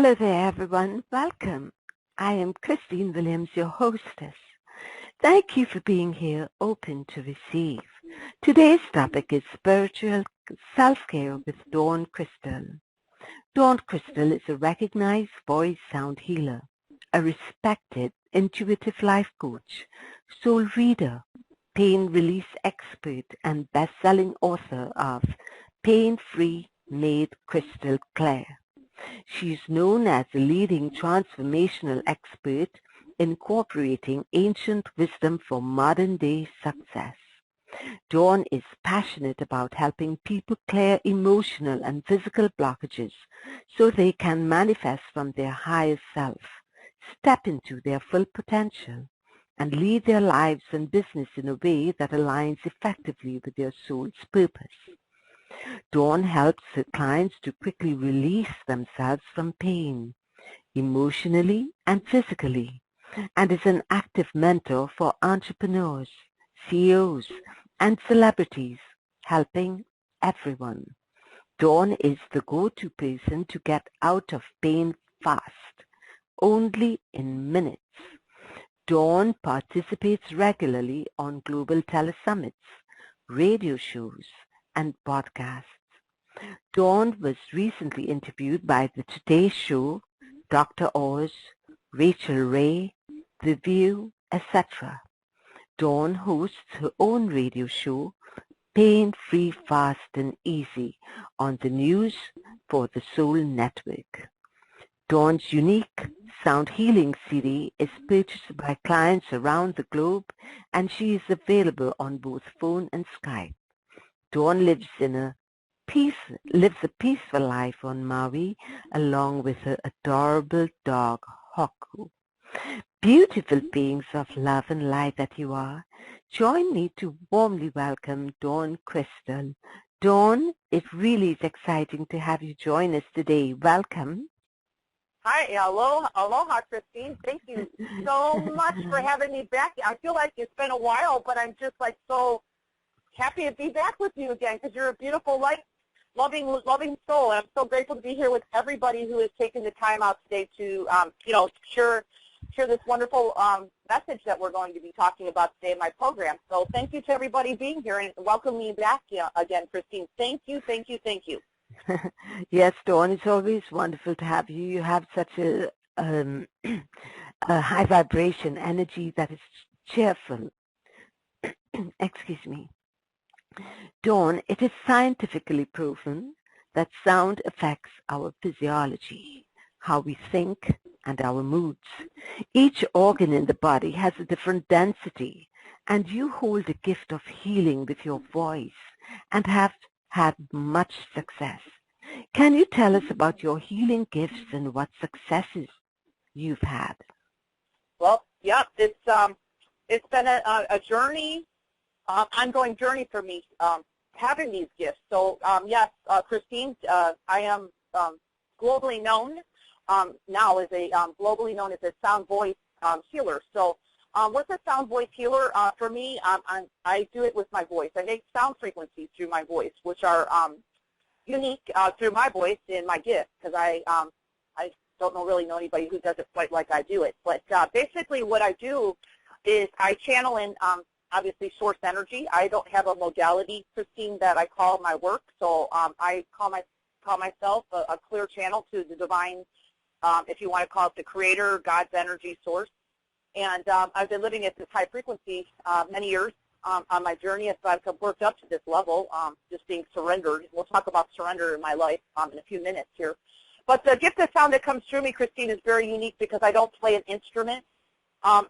Hello there, everyone. Welcome. I am Christine Williams, your hostess. Thank you for being here, open to receive. Today's topic is spiritual self-care with Dawn Crystal. Dawn Crystal is a recognized voice sound healer, a respected intuitive life coach, soul reader, pain release expert, and best-selling author of Pain-Free Made Crystal Clear. She is known as a leading transformational expert incorporating ancient wisdom for modern-day success. Dawn is passionate about helping people clear emotional and physical blockages so they can manifest from their higher self, step into their full potential, and lead their lives and business in a way that aligns effectively with their soul's purpose. Dawn helps her clients to quickly release themselves from pain, emotionally and physically, and is an active mentor for entrepreneurs, CEOs, and celebrities, helping everyone. Dawn is the go-to person to get out of pain fast, only in minutes. Dawn participates regularly on global telesummits, radio shows, and podcasts. Dawn was recently interviewed by The Today Show, Dr. Oz, Rachel Ray, The View, etc. Dawn hosts her own radio show, Pain-Free, Fast and Easy, on the News for the Soul Network. Dawn's unique sound healing CD is purchased by clients around the globe, and she is available on both phone and Skype. Dawn lives a peaceful life on Maui along with her adorable dog, Hoku. Beautiful beings of love and light that you are, join me to warmly welcome Dawn Crystal. Dawn, it really is exciting to have you join us today. Welcome. Hi, aloha, Christine. Thank you so much for having me back. I feel like it's been a while, but I'm just like so happy to be back with you again because you're a beautiful, loving soul. I'm so grateful to be here with everybody who has taken the time out today to, share this wonderful message that we're going to be talking about today in my program. So thank you to everybody being here and welcome me back again, Christine. Thank you, thank you, thank you. Yes, Dawn, it's always wonderful to have you. You have such a high vibration energy that is cheerful. Excuse me. Dawn, it is scientifically proven that sound affects our physiology, how we think, and our moods. Each organ in the body has a different density, and you hold a gift of healing with your voice and have had much success. Can you tell us about your healing gifts and what successes you've had? Well, yeah, it's been a journey, ongoing journey for me, having these gifts. So, yes, Christine, I am globally known now as globally known as a sound voice healer. So, with a sound voice healer, for me, I do it with my voice. I make sound frequencies through my voice, which are unique through my voice and my gift, because I don't really know anybody who does it quite like I do it. But basically what I do is I channel in, obviously, source energy. I don't have a modality, Christine, that I call my work, so I call myself a clear channel to the divine, if you want to call it the creator, God's energy source. And I've been living at this high frequency many years on my journey as I've worked up to this level, just being surrendered. We'll talk about surrender in my life in a few minutes here. But the gift of sound that comes through me, Christine, is very unique because I don't play an instrument.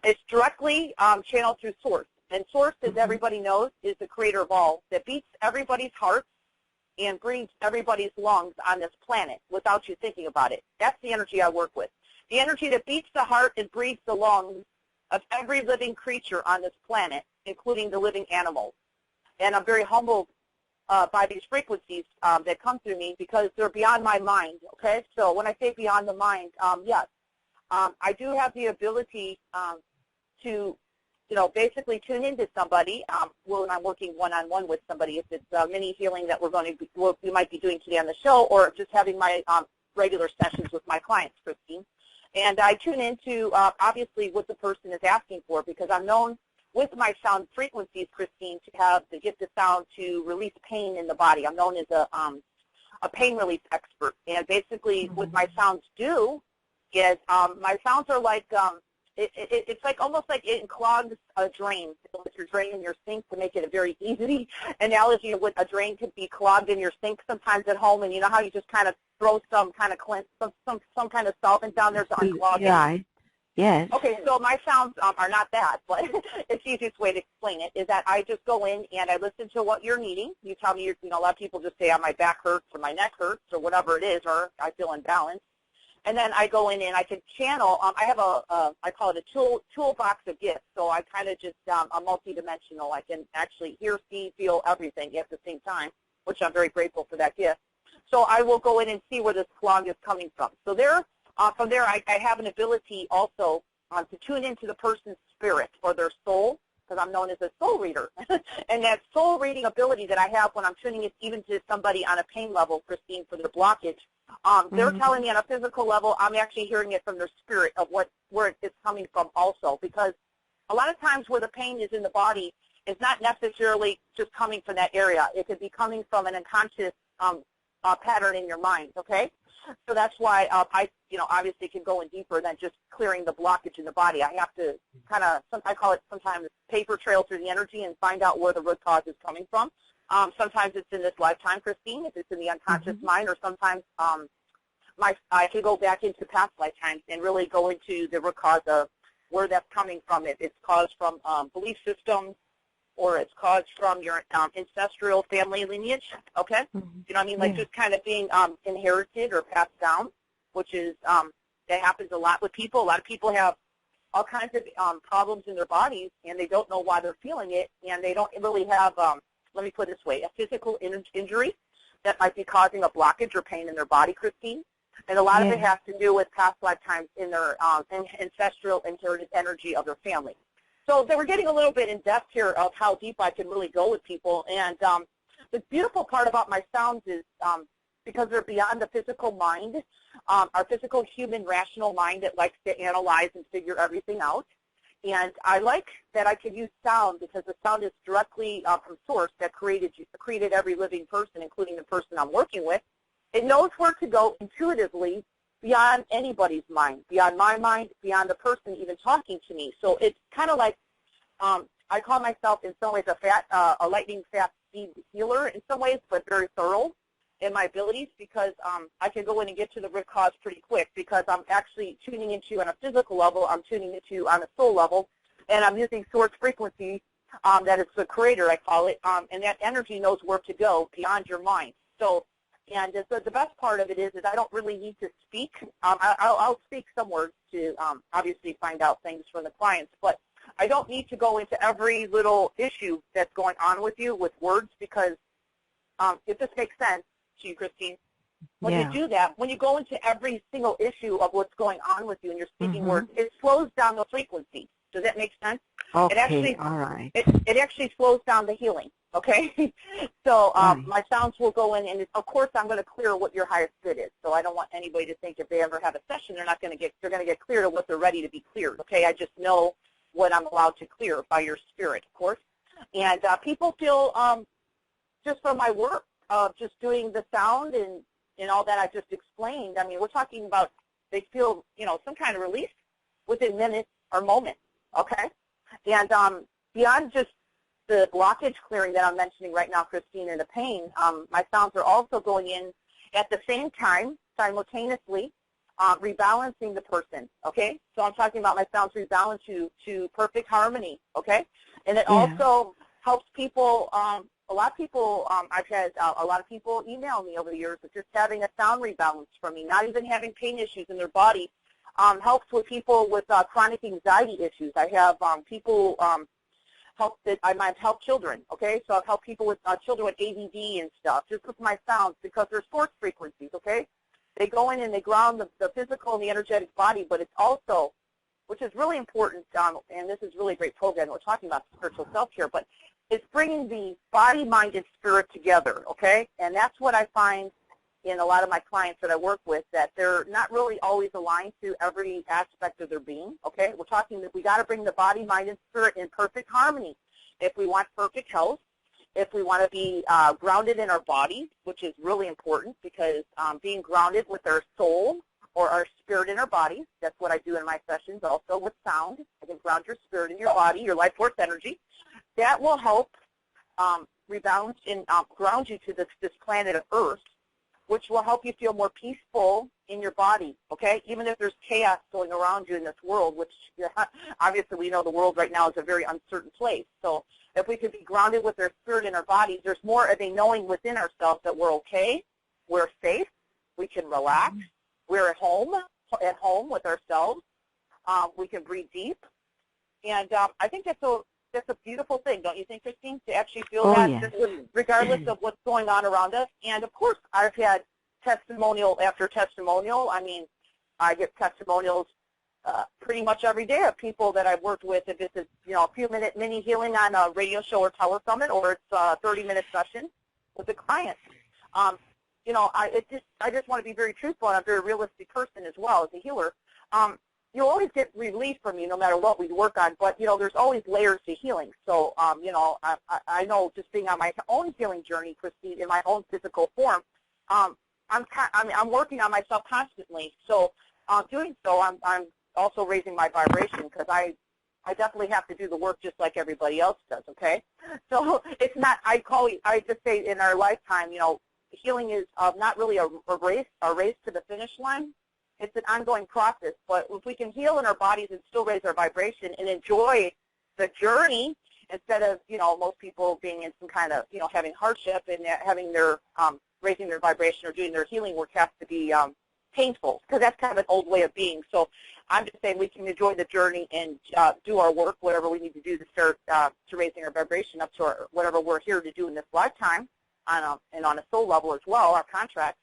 It's directly channeled through Source. And Source, as everybody knows, is the creator of all that beats everybody's heart and breathes everybody's lungs on this planet without you thinking about it. That's the energy I work with. The energy that beats the heart and breathes the lungs of every living creature on this planet, including the living animals. And I'm very humbled by these frequencies that come through me because they're beyond my mind, okay? So when I say beyond the mind, yes, I do have the ability to, basically tune into somebody when I'm working one-on-one with somebody, if it's mini healing that we might be doing today on the show, or just having my regular sessions with my clients, Christine. And I tune into, obviously, what the person is asking for, because I'm known with my sound frequencies, Christine, to have the gift of sound to release pain in the body. I'm known as a pain relief expert. And basically what my sounds do is my sounds are like, it's like almost like it clogs a drain. So if you're draining your sink, to make it a very easy analogy of what a drain could be clogged in your sink sometimes at home, and you know how you just kind of throw some kind of some kind of solvent down there to unclog it? Yes. Okay, so my sounds are not that, but it's the easiest way to explain it is that I just go in and I listen to what you're needing. You tell me, a lot of people just say, my back hurts or my neck hurts or whatever it is, or I feel imbalanced. And then I go in and I can channel. I have I call it a toolbox of gifts. So I kind of just, I'm multidimensional. I can actually hear, see, feel everything at the same time, which I'm very grateful for that gift. So I will go in and see where this clog is coming from. So from there, I have an ability also to tune into the person's spirit or their soul, because I'm known as a soul reader. And that soul reading ability that I have when I'm tuning it even to somebody on a pain level, Christine, for their blockage, they're telling me on a physical level, I'm actually hearing it from their spirit of where it's coming from also. Because a lot of times where the pain is in the body is not necessarily just coming from that area. It could be coming from an unconscious pattern in your mind, okay? So that's why I, obviously can go in deeper than just clearing the blockage in the body. I have to kind of, I call it sometimes paper trail through the energy and find out where the root cause is coming from. Sometimes it's in this lifetime, Christine, if it's in the unconscious mind, or sometimes I can go back into past lifetimes and really go into the root cause of where that's coming from. It's caused from belief systems, or it's caused from your ancestral family lineage, okay? You know what I mean? Like just kind of being inherited or passed down, which is, that happens a lot with people. A lot of people have all kinds of problems in their bodies, and they don't know why they're feeling it, and they don't really have, let me put it this way, a physical injury that might be causing a blockage or pain in their body, Christine. And a lot of it has to do with past lifetimes in their ancestral inherited energy of their family. So they were getting a little bit in depth here of how deep I can really go with people. And the beautiful part about my sounds is because they're beyond the physical mind, our physical human rational mind that likes to analyze and figure everything out. And I like that I can use sound because the sound is directly from source that created every living person, including the person I'm working with. It knows where to go intuitively beyond anybody's mind, beyond my mind, beyond the person even talking to me. So it's kind of like I call myself in some ways a lightning fast speed healer in some ways, but very thorough in my abilities because I can go in and get to the root cause pretty quick because I'm actually tuning into on a physical level, I'm tuning into on a soul level, and I'm using source frequency that is the creator, I call it, and that energy knows where to go beyond your mind. So, and the best part of it is I don't really need to speak. I'll speak some words to obviously find out things from the clients, but I don't need to go into every little issue that's going on with you with words because if this makes sense to you, Christine, when you do that, when you go into every single issue of what's going on with you and you're speaking words, it slows down the frequency. Does that make sense? Okay, all right. It actually slows down the healing, okay? So my sounds will go in, and of course I'm going to clear what your highest good is. So I don't want anybody to think if they ever have a session, they're going to get clear to what they're ready to be cleared, okay? I just know what I'm allowed to clear by your spirit, of course. And people feel, just from my work, just doing the sound and all that I just explained, I mean, we're talking about they feel, some kind of release within minutes or moments, okay? And beyond just the blockage clearing that I'm mentioning right now, Christine, and the pain, my sounds are also going in at the same time, simultaneously, rebalancing the person, okay? So I'm talking about my sounds rebalance to perfect harmony, okay? And it also helps people, a lot of people, I've had a lot of people email me over the years of just having a sound rebalance from me, not even having pain issues in their body, helps with people with chronic anxiety issues. I have people I might help children, okay? So I've helped people with children with ADD and stuff, just with my sounds because they're source frequencies, okay? They go in and they ground the physical and the energetic body, but it's also, which is really important, and this is really a great program, we're talking about spiritual self-care, but it's bringing the body, mind, and spirit together, okay? And that's what I find in a lot of my clients that I work with that they're not really always aligned to every aspect of their being, okay? We're talking that we got to bring the body, mind, and spirit in perfect harmony if we want perfect health, if we want to be grounded in our bodies, which is really important because being grounded with our soul or our spirit in our bodies, that's what I do in my sessions also with sound. I can ground your spirit in your body, your life force energy. That will help rebound and ground you to this planet of Earth, which will help you feel more peaceful in your body, okay? Even if there's chaos going around you in this world, which obviously we know the world right now is a very uncertain place. So if we could be grounded with our spirit in our bodies, there's more of a knowing within ourselves that we're okay, we're safe, we can relax, we're at home with ourselves, we can breathe deep. And I think that's a beautiful thing, don't you think, Christine, to actually feel that yes. regardless of what's going on around us. And, of course, I've had testimonial after testimonial. I mean, I get testimonials pretty much every day of people that I've worked with. If it's a few-minute mini healing on a radio show or Tower Summit, or it's a 30-minute session with a client. I just want to be very truthful, and I'm a very realistic person as well as a healer. You'll always get relief from me no matter what we work on, but, there's always layers to healing. So, I know just being on my own healing journey, Christine, in my own physical form, I'm working on myself constantly. So, doing so, I'm also raising my vibration because I definitely have to do the work just like everybody else does, okay? So, it's not, I just say in our lifetime, healing is not really a race to the finish line. It's an ongoing process, but if we can heal in our bodies and still raise our vibration and enjoy the journey instead of, most people being in some kind of, having hardship and having their, raising their vibration or doing their healing work has to be painful, because that's kind of an old way of being. So I'm just saying we can enjoy the journey and do our work, whatever we need to do to start to raising our vibration up to whatever we're here to do in this lifetime, and on a soul level as well, our contract.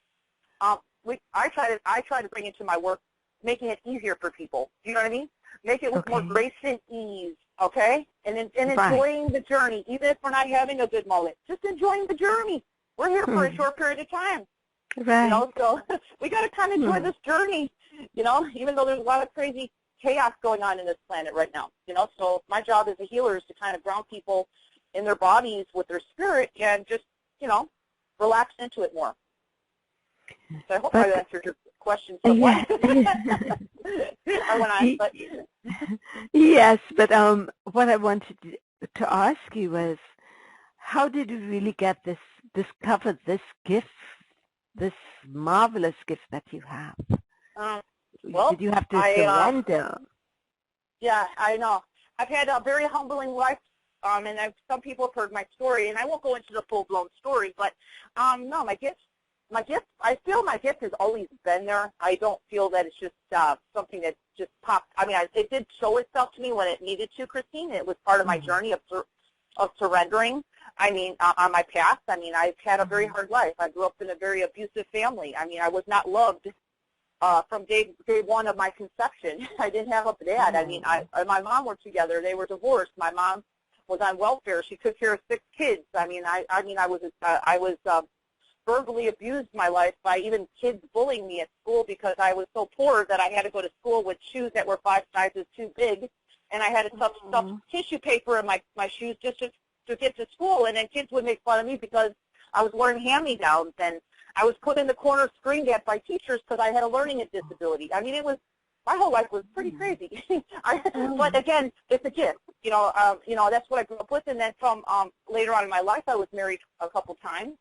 I try to bring into my work, making it easier for people. Do you know what I mean? Make it with more grace and ease, okay? And enjoying the journey, even if we're not having a good moment. Just enjoying the journey. We're here for a short period of time. Right. So we got to kind of enjoy this journey, even though there's a lot of crazy chaos going on in this planet right now. So my job as a healer is to kind of ground people in their bodies with their spirit and just, relax into it more. So I hope I answered your question somewhat. I went on, but yes, but what I wanted to ask you was, how did you really discover this gift, this marvelous gift that you have? Did you have to surrender? Yeah, I know. I've had a very humbling life, and some people have heard my story, and I won't go into the full-blown story, but no, I feel my gift has always been there. I don't feel that it's just something that just popped. I mean, it did show itself to me when it needed to, Christine. It was part of my journey of surrendering. I mean, on my path. I mean, I've had a very hard life. I grew up in a very abusive family. I mean, I was not loved from day one of my conception. I didn't have a dad. I mean, I and my mom were together. They were divorced. My mom was on welfare. She took care of 6 kids. I mean, I was verbally abused my life by even kids bullying me at school because I was so poor that I had to go to school with shoes that were 5 sizes too big, and I had to stuff tissue paper in my shoes just to get to school, and then kids would make fun of me because I was wearing hand-me-downs, and I was put in the corner screamed at by teachers because I had a learning disability. I mean, my whole life was pretty crazy. But again, it's a gift. That's what I grew up with, and then from later on in my life, I was married a couple times.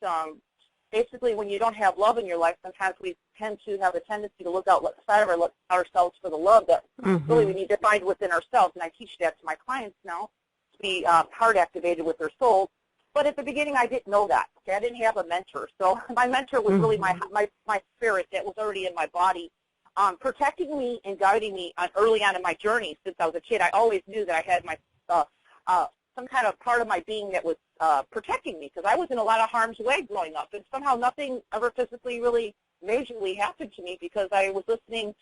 Basically, when you don't have love in your life, sometimes we tend to have a tendency to look outside of ourselves for the love that really we need to find within ourselves. And I teach that to my clients now, to be heart activated with their soul. But at the beginning, I didn't know that. Okay? I didn't have a mentor. So my mentor was really my spirit that was already in my body, protecting me and guiding me early on in my journey. Since I was a kid, I always knew that I had my some kind of part of my being that was protecting me, because I was in a lot of harm's way growing up, and somehow nothing ever physically really majorly happened to me because I was listening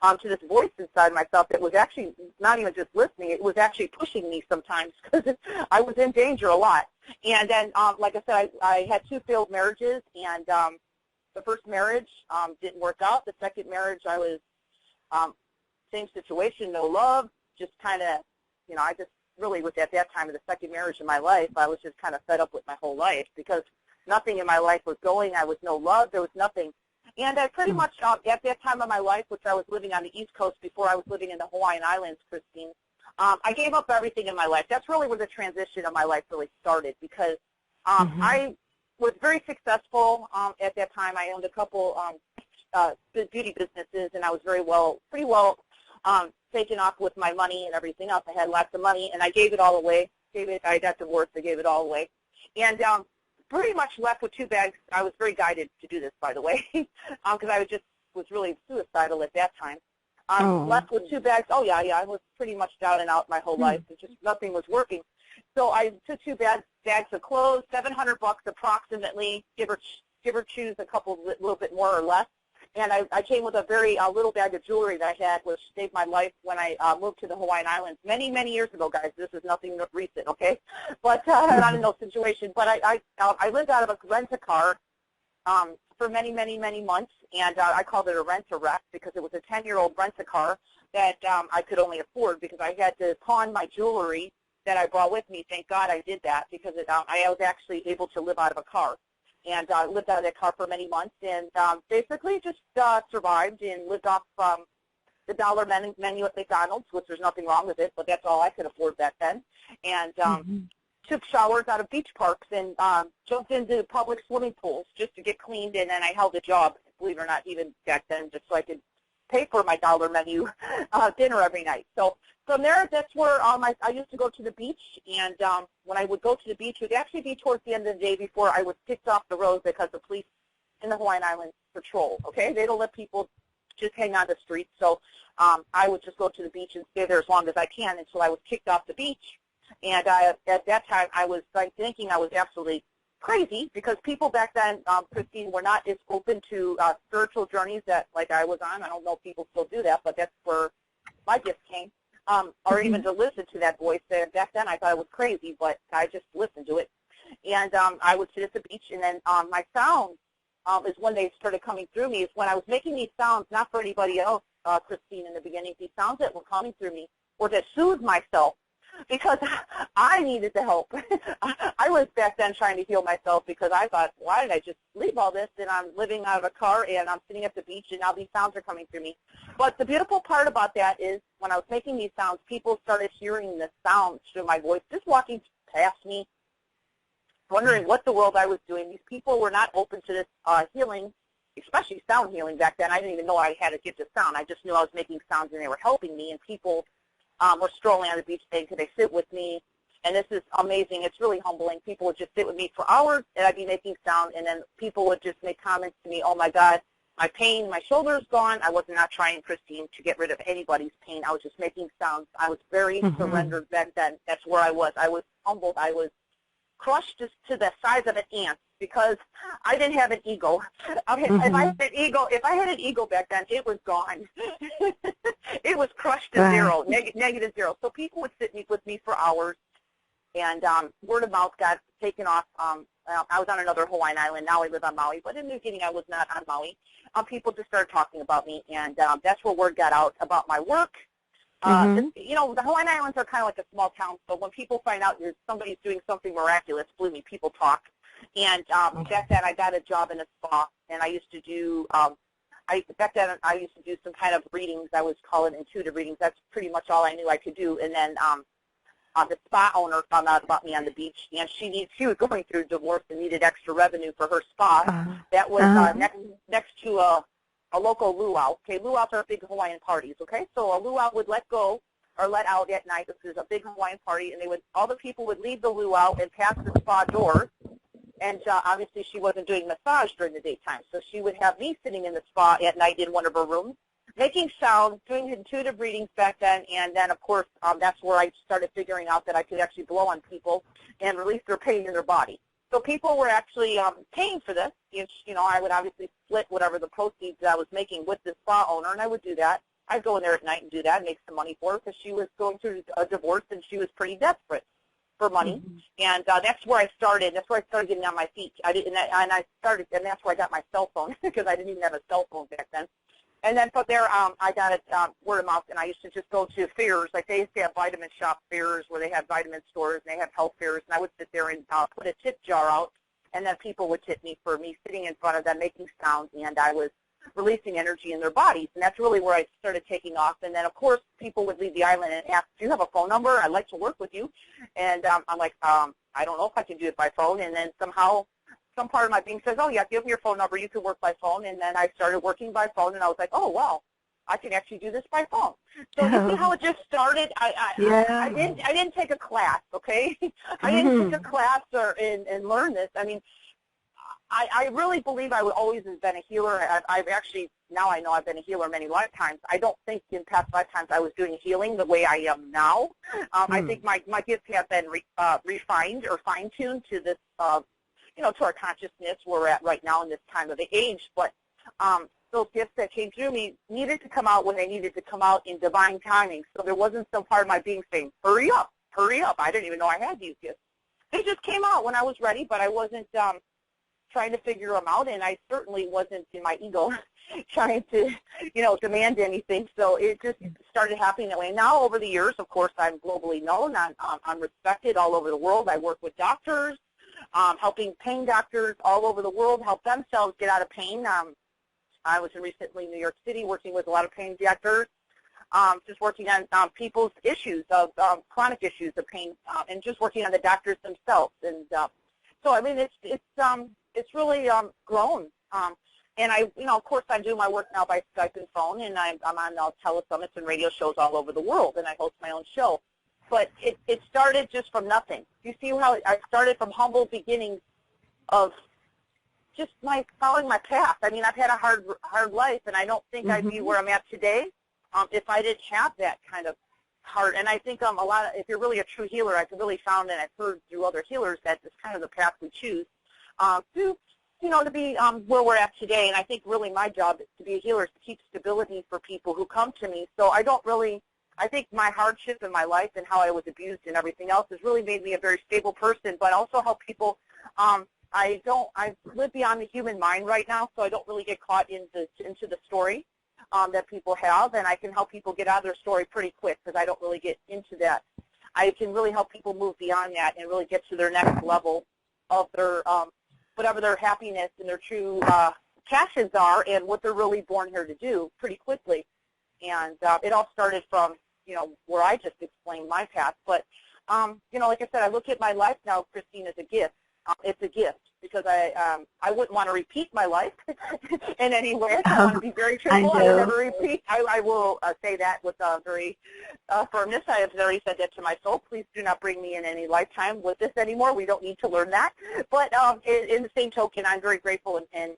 to this voice inside myself that was actually not even just listening, it was actually pushing me sometimes because I was in danger a lot. And then, like I said, I had 2 failed marriages, and the first marriage didn't work out. The second marriage, I was same situation, no love, just kind of, you know, I just really was at that time of the second marriage in my life, I was just kind of fed up with my whole life because nothing in my life was going. I was no love. There was nothing. And I pretty much, at that time of my life, which I was living on the East Coast before I was living in the Hawaiian Islands, Christine, I gave up everything in my life. That's really where the transition of my life really started because I was very successful at that time. I owned a couple beauty businesses, and I was pretty well taken off with my money and everything else. I had lots of money, and I gave it all away. I got divorced. I gave it all away. And pretty much left with 2 bags. I was very guided to do this, by the way, because I was really suicidal at that time. Left with 2 bags. Oh, yeah, I was pretty much down and out my whole life. It just nothing was working. So I took 2 bags of clothes, $700 approximately, give or choose a little bit more or less. And I came with a very little bag of jewelry that I had, which saved my life when I moved to the Hawaiian Islands many, many years ago, guys. This is nothing recent, okay? But not in no situation. But I lived out of a rent-a-car for many, many, many months, and I called it a rent-a-wreck because it was a 10-year-old rent-a-car that I could only afford because I had to pawn my jewelry that I brought with me. Thank God I did that because I was actually able to live out of a car. And lived out of that car for many months, and basically just survived and lived off the dollar menu at McDonald's, which there's nothing wrong with it, but that's all I could afford back then. And took showers out of beach parks and jumped into public swimming pools just to get cleaned, and then I held a job, believe it or not, even back then, just so I could pay for my dollar menu dinner every night. So from there, that's where I used to go to the beach, and when I would go to the beach, it would actually be towards the end of the day before I was kicked off the road because the police in the Hawaiian Islands patrol, okay? They don't let people just hang on the streets, so I would just go to the beach and stay there as long as I can until I was kicked off the beach. And at that time, I was thinking I was absolutely crazy because people back then, Christine, were not as open to spiritual journeys that like I was on. I don't know if people still do that, but that's where my gift came. Or even to listen to that voice. Back then I thought it was crazy, but I just listened to it. And I would sit at the beach, and then my sound is when they started coming through me, is when I was making these sounds, not for anybody else, Christine, in the beginning, these sounds that were coming through me were to soothe myself because I needed the help. I was back then trying to heal myself because I thought, why did I just leave all this and I'm living out of a car and I'm sitting at the beach and now these sounds are coming through me. But the beautiful part about that is when I was making these sounds, people started hearing the sounds through my voice, just walking past me, wondering what the world I was doing. These people were not open to this healing, especially sound healing back then. I didn't even know I had a gift of sound. I just knew I was making sounds and they were helping me, and people were strolling on the beach saying, could they sit with me? And this is amazing. It's really humbling. People would just sit with me for hours, and I'd be making sound, and then people would just make comments to me, oh, my God, my pain, my shoulder's gone. I was not trying, Christine, to get rid of anybody's pain. I was just making sounds. I was very surrendered back then. That's where I was. I was humbled. I was crushed just to the size of an ant because I didn't have an ego. Okay, if I had an ego back then, it was gone. It was crushed to zero, negative zero. So people would sit with me for hours, and word of mouth got taken off. I was on another Hawaiian island. Now I live on Maui, but in the beginning I was not on Maui. People just started talking about me, and that's where word got out about my work. You know, the Hawaiian Islands are kind of like a small town, so when people find out somebody's doing something miraculous, believe me, people talk. And back then I got a job in a spa, and I used to do, back then I used to do some kind of readings. I was calling intuitive readings. That's pretty much all I knew I could do. And then the spa owner found out about me on the beach, and she was going through divorce and needed extra revenue for her spa. That was next to a local luau. Okay, luau's are big Hawaiian parties. Okay, so a luau would let go or let out at night. This is a big Hawaiian party, and all the people would leave the luau and pass the spa doors. And obviously she wasn't doing massage during the daytime, so she would have me sitting in the spa at night in one of her rooms, making sounds, doing intuitive readings back then, and then, of course, that's where I started figuring out that I could actually blow on people and release their pain in their body. So people were actually paying for this. You know, I would obviously split whatever the proceeds that I was making with the spa owner, and I would do that. I'd go in there at night and do that and make some money for her because she was going through a divorce and she was pretty desperate. for money, and that's where I started. That's where I started getting on my feet. And that's where I got my cell phone because I didn't even have a cell phone back then. And then from there, I got it word of mouth, and I used to just go to fairs. Like they used to have vitamin shop fairs where they had vitamin stores, and they had health fairs, and I would sit there and put a tip jar out, and then people would tip me for me sitting in front of them making sounds, and I was releasing energy in their bodies, and that's really where I started taking off. And then, of course, people would leave the island and ask, do you have a phone number? I'd like to work with you. And I'm like, I don't know if I can do it by phone. And then somehow some part of my being says, oh, yeah, give me your phone number. You can work by phone. And then I started working by phone, and I was like, oh, wow, I can actually do this by phone. So you see how it just started? I didn't take a class, okay? I didn't take a class and learn this. I mean, I really believe I would always have been a healer. I've actually, now I know I've been a healer many lifetimes. I don't think in past lifetimes I was doing healing the way I am now. I think my gifts have been refined or fine-tuned to this, to our consciousness we're at right now in this time of the age. But those gifts that came through me needed to come out when they needed to come out in divine timing. So there wasn't some part of my being saying, hurry up, hurry up. I didn't even know I had these gifts. They just came out when I was ready, but I wasn't trying to figure them out, and I certainly wasn't in my ego trying to, demand anything. So it just started happening that way. Now, over the years, of course, I'm globally known. I'm respected all over the world. I work with doctors, helping pain doctors all over the world help themselves get out of pain. I was recently in New York City working with a lot of pain doctors, just working on people's issues of chronic issues of pain, and just working on the doctors themselves. And so, I mean, it's really grown. And of course, I do my work now by Skype and phone, and I'm on telesummits and radio shows all over the world, and I host my own show. But it started just from nothing. You see how I started from humble beginnings of just following my path. I mean, I've had a hard life, and I don't think I'd be where I'm at today if I didn't have that kind of hard. And I think if you're really a true healer, I've really found, and I've heard through other healers, that it's kind of the path we choose to be where we're at today. And I think really my job is to be a healer, to keep stability for people who come to me. So I think my hardship in my life and how I was abused and everything else has really made me a very stable person, but also help people. I live beyond the human mind right now, so I don't really get caught into the story that people have, and I can help people get out of their story pretty quick because I don't really get into that. I can really help people move beyond that and really get to their next level of their whatever their happiness and their true passions are and what they're really born here to do pretty quickly. And it all started from, where I just explained my path. But, like I said, I look at my life now, Christine, as a gift. It's a gift because I wouldn't want to repeat my life in any way. I want to be very truthful. I would never repeat. I will say that with very firmness. I have already said that to my soul. Please do not bring me in any lifetime with this anymore. We don't need to learn that. But in the same token, I'm very grateful and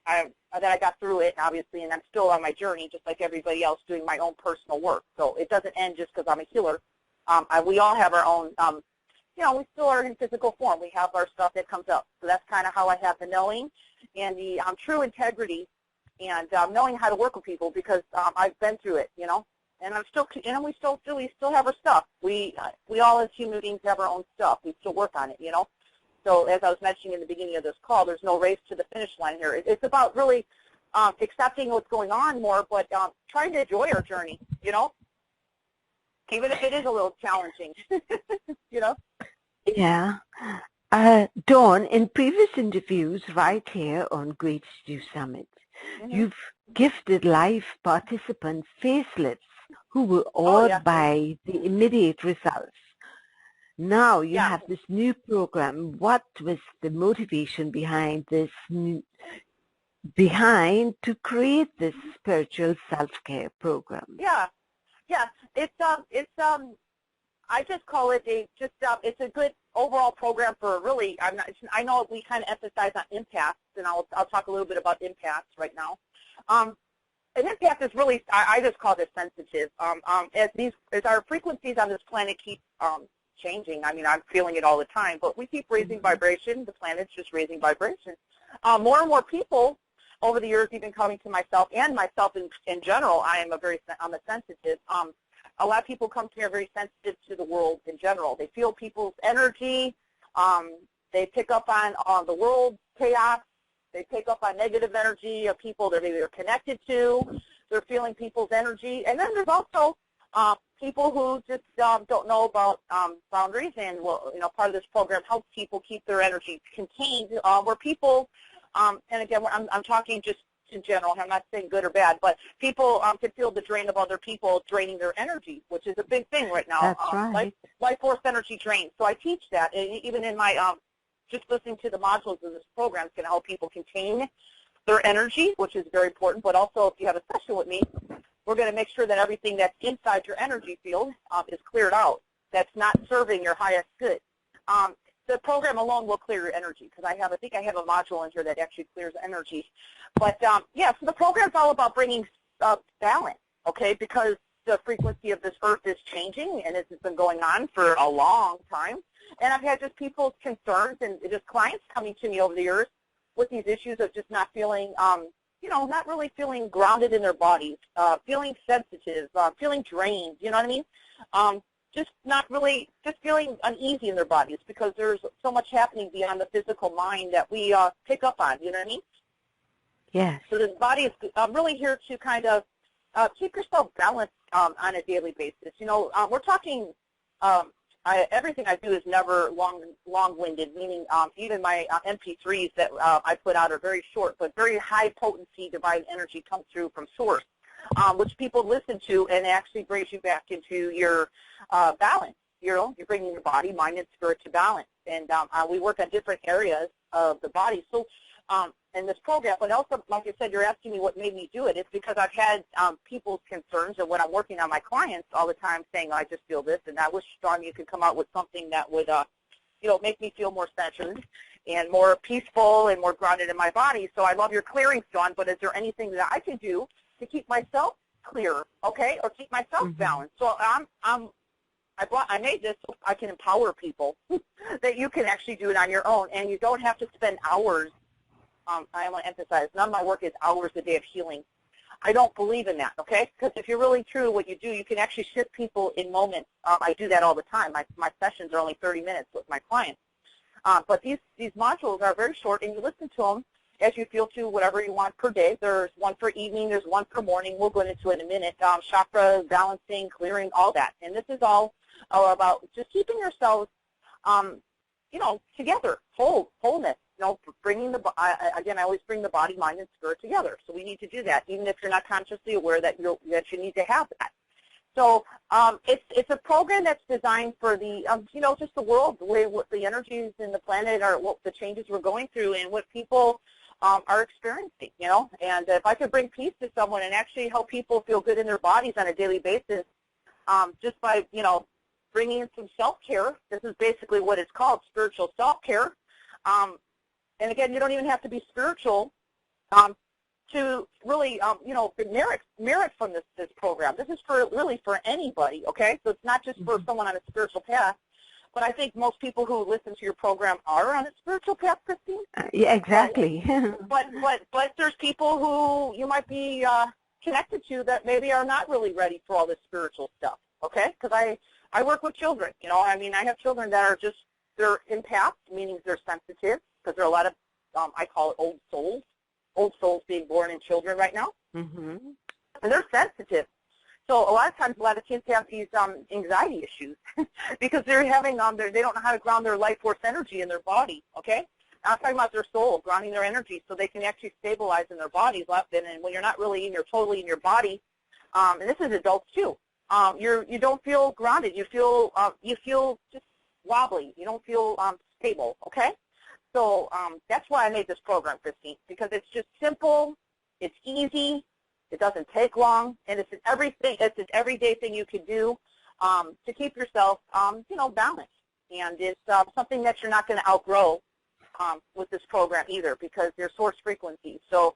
that I got through it, obviously, and I'm still on my journey, just like everybody else, doing my own personal work. So it doesn't end just because I'm a healer. We all have our own. We still are in physical form. We have our stuff that comes up. So that's kind of how I have the knowing and the true integrity and knowing how to work with people because I've been through it, and I'm still, we still have our stuff. We all as human beings have our own stuff. We still work on it, So as I was mentioning in the beginning of this call, there's no race to the finish line here. It's about really accepting what's going on more, but trying to enjoy our journey, even if it is a little challenging, Yeah. Dawn, in previous interviews right here on Great Stew Summit, you've gifted live participants facelifts who were awed by the immediate results. Now you have this new program. What was the motivation behind this to create this spiritual self-care program? Yeah. It's I just call it it's a good overall program for really. I know we kind of emphasize on empaths, and I'll talk a little bit about empaths right now. An empath is really, I just call it sensitive. As our frequencies on this planet keep changing. I mean, I'm feeling it all the time, but we keep raising vibration. The planet's just raising vibration. More and more people over the years, even coming to myself and myself in general, I'm a sensitive. a lot of people come to me are very sensitive to the world in general. They feel people's energy. They pick up on the world chaos. They pick up on negative energy of people that maybe they're connected to. They're feeling people's energy. And then there's also people who just don't know about boundaries, and part of this program helps people keep their energy contained. Where people, and again, I'm talking just in general. I'm not saying good or bad, but people can feel the drain of other people draining their energy, which is a big thing right now. That's right. Life force energy drain. So I teach that, and even in my just listening to the modules of this program is going to help people contain their energy, which is very important. But also, if you have a session with me, we're going to make sure that everything that's inside your energy field is cleared out. That's not serving your highest good. The program alone will clear your energy, because I think I have a module in here that actually clears energy. But yeah, so the program's all about bringing balance, okay? Because the frequency of this earth is changing, and this has been going on for a long time. And I've had just people's concerns and just clients coming to me over the years with these issues of just not feeling, not really feeling grounded in their bodies, feeling sensitive, feeling drained, you know what I mean? Just feeling uneasy in their bodies, because there's so much happening beyond the physical mind that we pick up on, you know what I mean? Yes. So this body is really here to kind of keep yourself balanced on a daily basis. We're talking, everything I do is never long-winded, meaning even my MP3s that I put out are very short, but very high-potency divine energy comes through from source, which people listen to, and actually brings you back into your balance. You're bringing your body, mind, and spirit to balance. And we work on different areas of the body. So in this program, but also, like I said, you're asking me what made me do it. It's because I've had people's concerns, and when I'm working on my clients all the time saying, I just feel this, and I wish, Dawn, you could come out with something that would, make me feel more centered and more peaceful and more grounded in my body. So I love your clearings, Dawn, but is there anything that I can do to keep myself clear, okay, or keep myself balanced? So I made this so I can empower people that you can actually do it on your own, and you don't have to spend hours. I want to emphasize, none of my work is hours a day of healing. I don't believe in that, okay? Because if you're really true to what you do, you can actually shift people in moments. I do that all the time. My sessions are only 30 minutes with my clients. But these modules are very short, and you listen to them as you feel to whatever you want per day. There's one for evening. There's one for morning. We'll go into it in a minute. Chakra, balancing, clearing, all that. And this is all about just keeping yourselves, together, wholeness. Bringing again, I always bring the body, mind, and spirit together. So we need to do that, even if you're not consciously aware that you need to have that. So it's a program that's designed for the, just the world, the way what the energies in the planet are, what the changes we're going through, and what people are experiencing, And if I could bring peace to someone and actually help people feel good in their bodies on a daily basis, just by, bringing in some self-care. This is basically what it's called, spiritual self-care. And again, you don't even have to be spiritual to really, merit from this program. This is really for anybody, okay? So it's not just for someone on a spiritual path. But I think most people who listen to your program are on a spiritual path, Christine. Yeah, exactly. but there's people who you might be connected to that maybe are not really ready for all this spiritual stuff, okay? Because I work with children, I have children that are they're empaths, meaning they're sensitive, because there are a lot of, I call it old souls being born in children right now. And they're sensitive. So a lot of times, a lot of kids have these anxiety issues because they're having, they don't know how to ground their life force energy in their body, okay? I'm talking about their soul, grounding their energy so they can actually stabilize in their bodies. And when you're not really totally in your body, and this is adults too, you don't feel grounded. You feel just wobbly. You don't feel stable, okay? So that's why I made this program, Christine, because it's just simple, it's easy, it doesn't take long, and it's an everyday thing you can do to keep yourself, balanced. And it's something that you're not going to outgrow with this program either, because they're source frequencies. So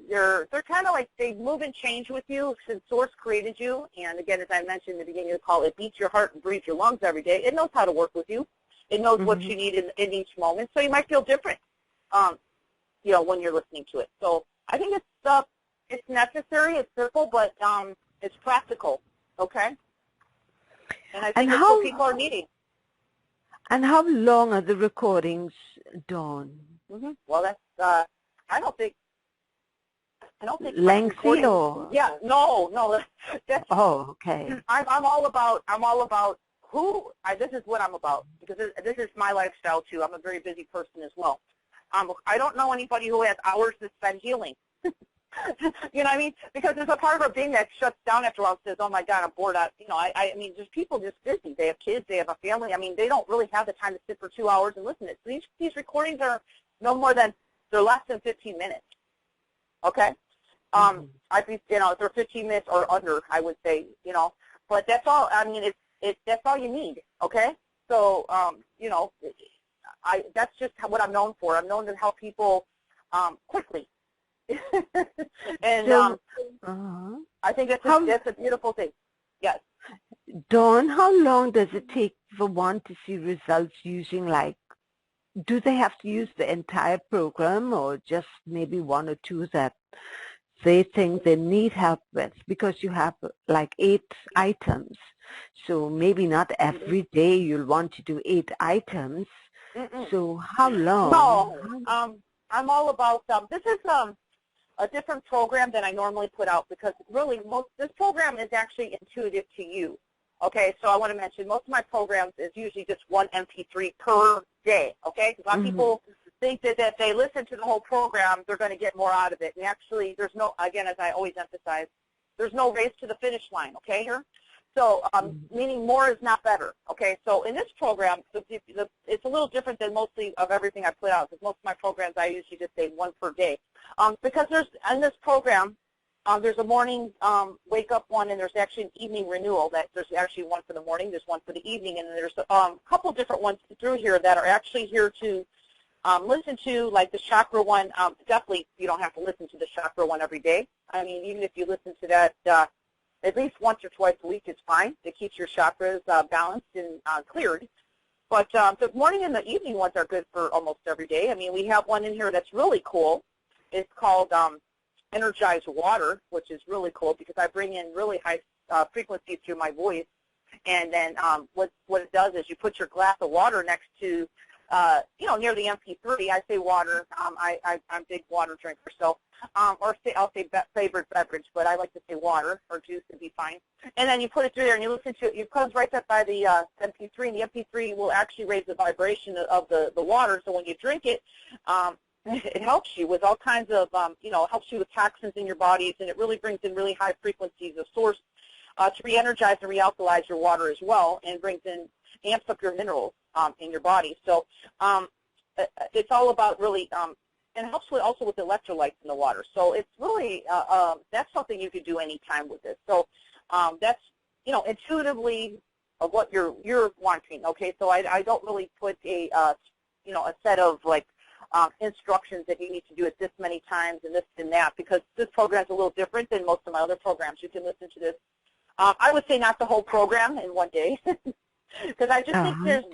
they're kind of like they move and change with you since source created you. And again, as I mentioned in the beginning of the call, it beats your heart and breathes your lungs every day. It knows how to work with you. It knows what you need in each moment. So you might feel different, when you're listening to it. So I think it's necessary, it's simple, but it's practical, okay? And I think that's what people are needing. And how long are the recordings, Dawn? Well, that's I don't think lengthy or no. That's okay. I'm all about this is what I'm about, because this is my lifestyle too. I'm a very busy person as well. I don't know anybody who has hours to spend healing. You know what I mean? Because there's a part of our being that shuts down after a while and says, oh my God, I'm bored. I mean, just people just busy. They have kids, they have a family. I mean, they don't really have the time to sit for 2 hours and listen to it. So these recordings are they're less than 15 minutes. Okay? They're 15 minutes or under, I would say, but that's all. I mean, that's all you need. Okay? So, that's just what I'm known for. I'm known to help people quickly. And I think that's a beautiful thing. Yes. Dawn, how long does it take for one to see results using, like, do they have to use the entire program or just maybe one or two that they think they need help with? Because you have like 8 items. So maybe not every day you'll want to do 8 items. So how long? No, I'm all about this is a different program than I normally put out, because really this program is actually intuitive to you. Okay, so I want to mention most of my programs is usually just 1 MP3 per day. Okay, because a lot of people think that if they listen to the whole program, they're going to get more out of it. And actually, there's no, again, as I always emphasize, there's no race to the finish line. Okay, here. So, meaning more is not better. Okay, so in this program, it's a little different than mostly of everything I put out, because most of my programs I usually just say 1 per day. Because in this program, there's a morning wake-up one, and there's actually an evening renewal. There's actually 1 for the morning, there's 1 for the evening, and then there's a couple different ones through here that are actually here to listen to, like the chakra one. Definitely, you don't have to listen to the chakra one every day. I mean, even if you listen to that at least once or twice a week is fine. It keeps your chakras balanced and cleared. But the morning and the evening ones are good for almost every day. I mean, we have one in here that's really cool. It's called Energized Water, which is really cool because I bring in really high frequencies through my voice. And then what it does is you put your glass of water next to, near the MP3. I say water. I'm a big water drinker, so I'll say favorite beverage, but I like to say water or juice would be fine. And then you put it through there and you listen to it. It comes right up by the MP3, and the MP3 will actually raise the vibration of the water. So when you drink it, it helps you with all kinds of, helps you with toxins in your bodies, and it really brings in really high frequencies of source to re-energize and re-alkalize your water as well, and amps up your minerals in your body. So it's all about really, and it helps also with electrolytes in the water. So it's really, that's something you could do anytime with this. So that's, intuitively of what you're wanting. Okay, so I don't really put a set of like instructions that you need to do it this many times and this and that, because this program is a little different than most of my other programs. You can listen to this. I would say not the whole program in one day, because I just think there's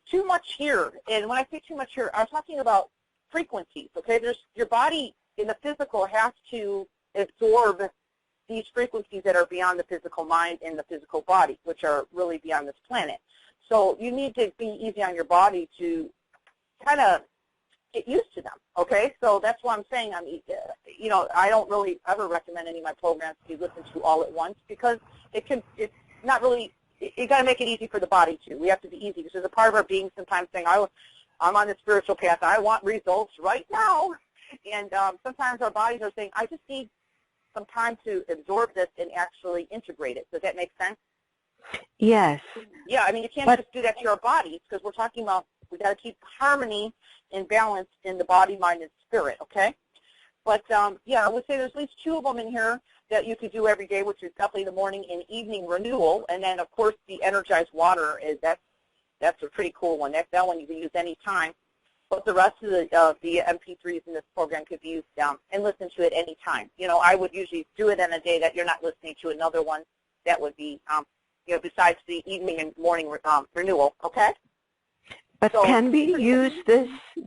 too much here. And when I say too much here, I'm talking about frequencies. Okay, your body in the physical has to absorb these frequencies that are beyond the physical mind and the physical body, which are really beyond this planet. So you need to be easy on your body to kind of get used to them. Okay, so that's why I'm saying I don't really ever recommend any of my programs to be listened to all at once, because it's not really. You got to make it easy for the body too. We have to be easy, because there's a part of our being sometimes saying, I'm on the spiritual path. I want results right now. And sometimes our bodies are saying, I just need some time to absorb this and actually integrate it. Does that make sense? Yes. Yeah, I mean, you can't just do that to your bodies, because we're talking about we got to keep harmony and balance in the body, mind, and spirit, okay? But, I would say there's at least 2 of them in here that you could do every day, which is definitely the morning and evening renewal. And then, of course, the Energized Water, that's a pretty cool one. That one you can use any time. But the rest of the MP3s in this program could be used and listen to it any time. I would usually do it on a day that you're not listening to another one. That would be, besides the evening and morning renewal, okay? But can we use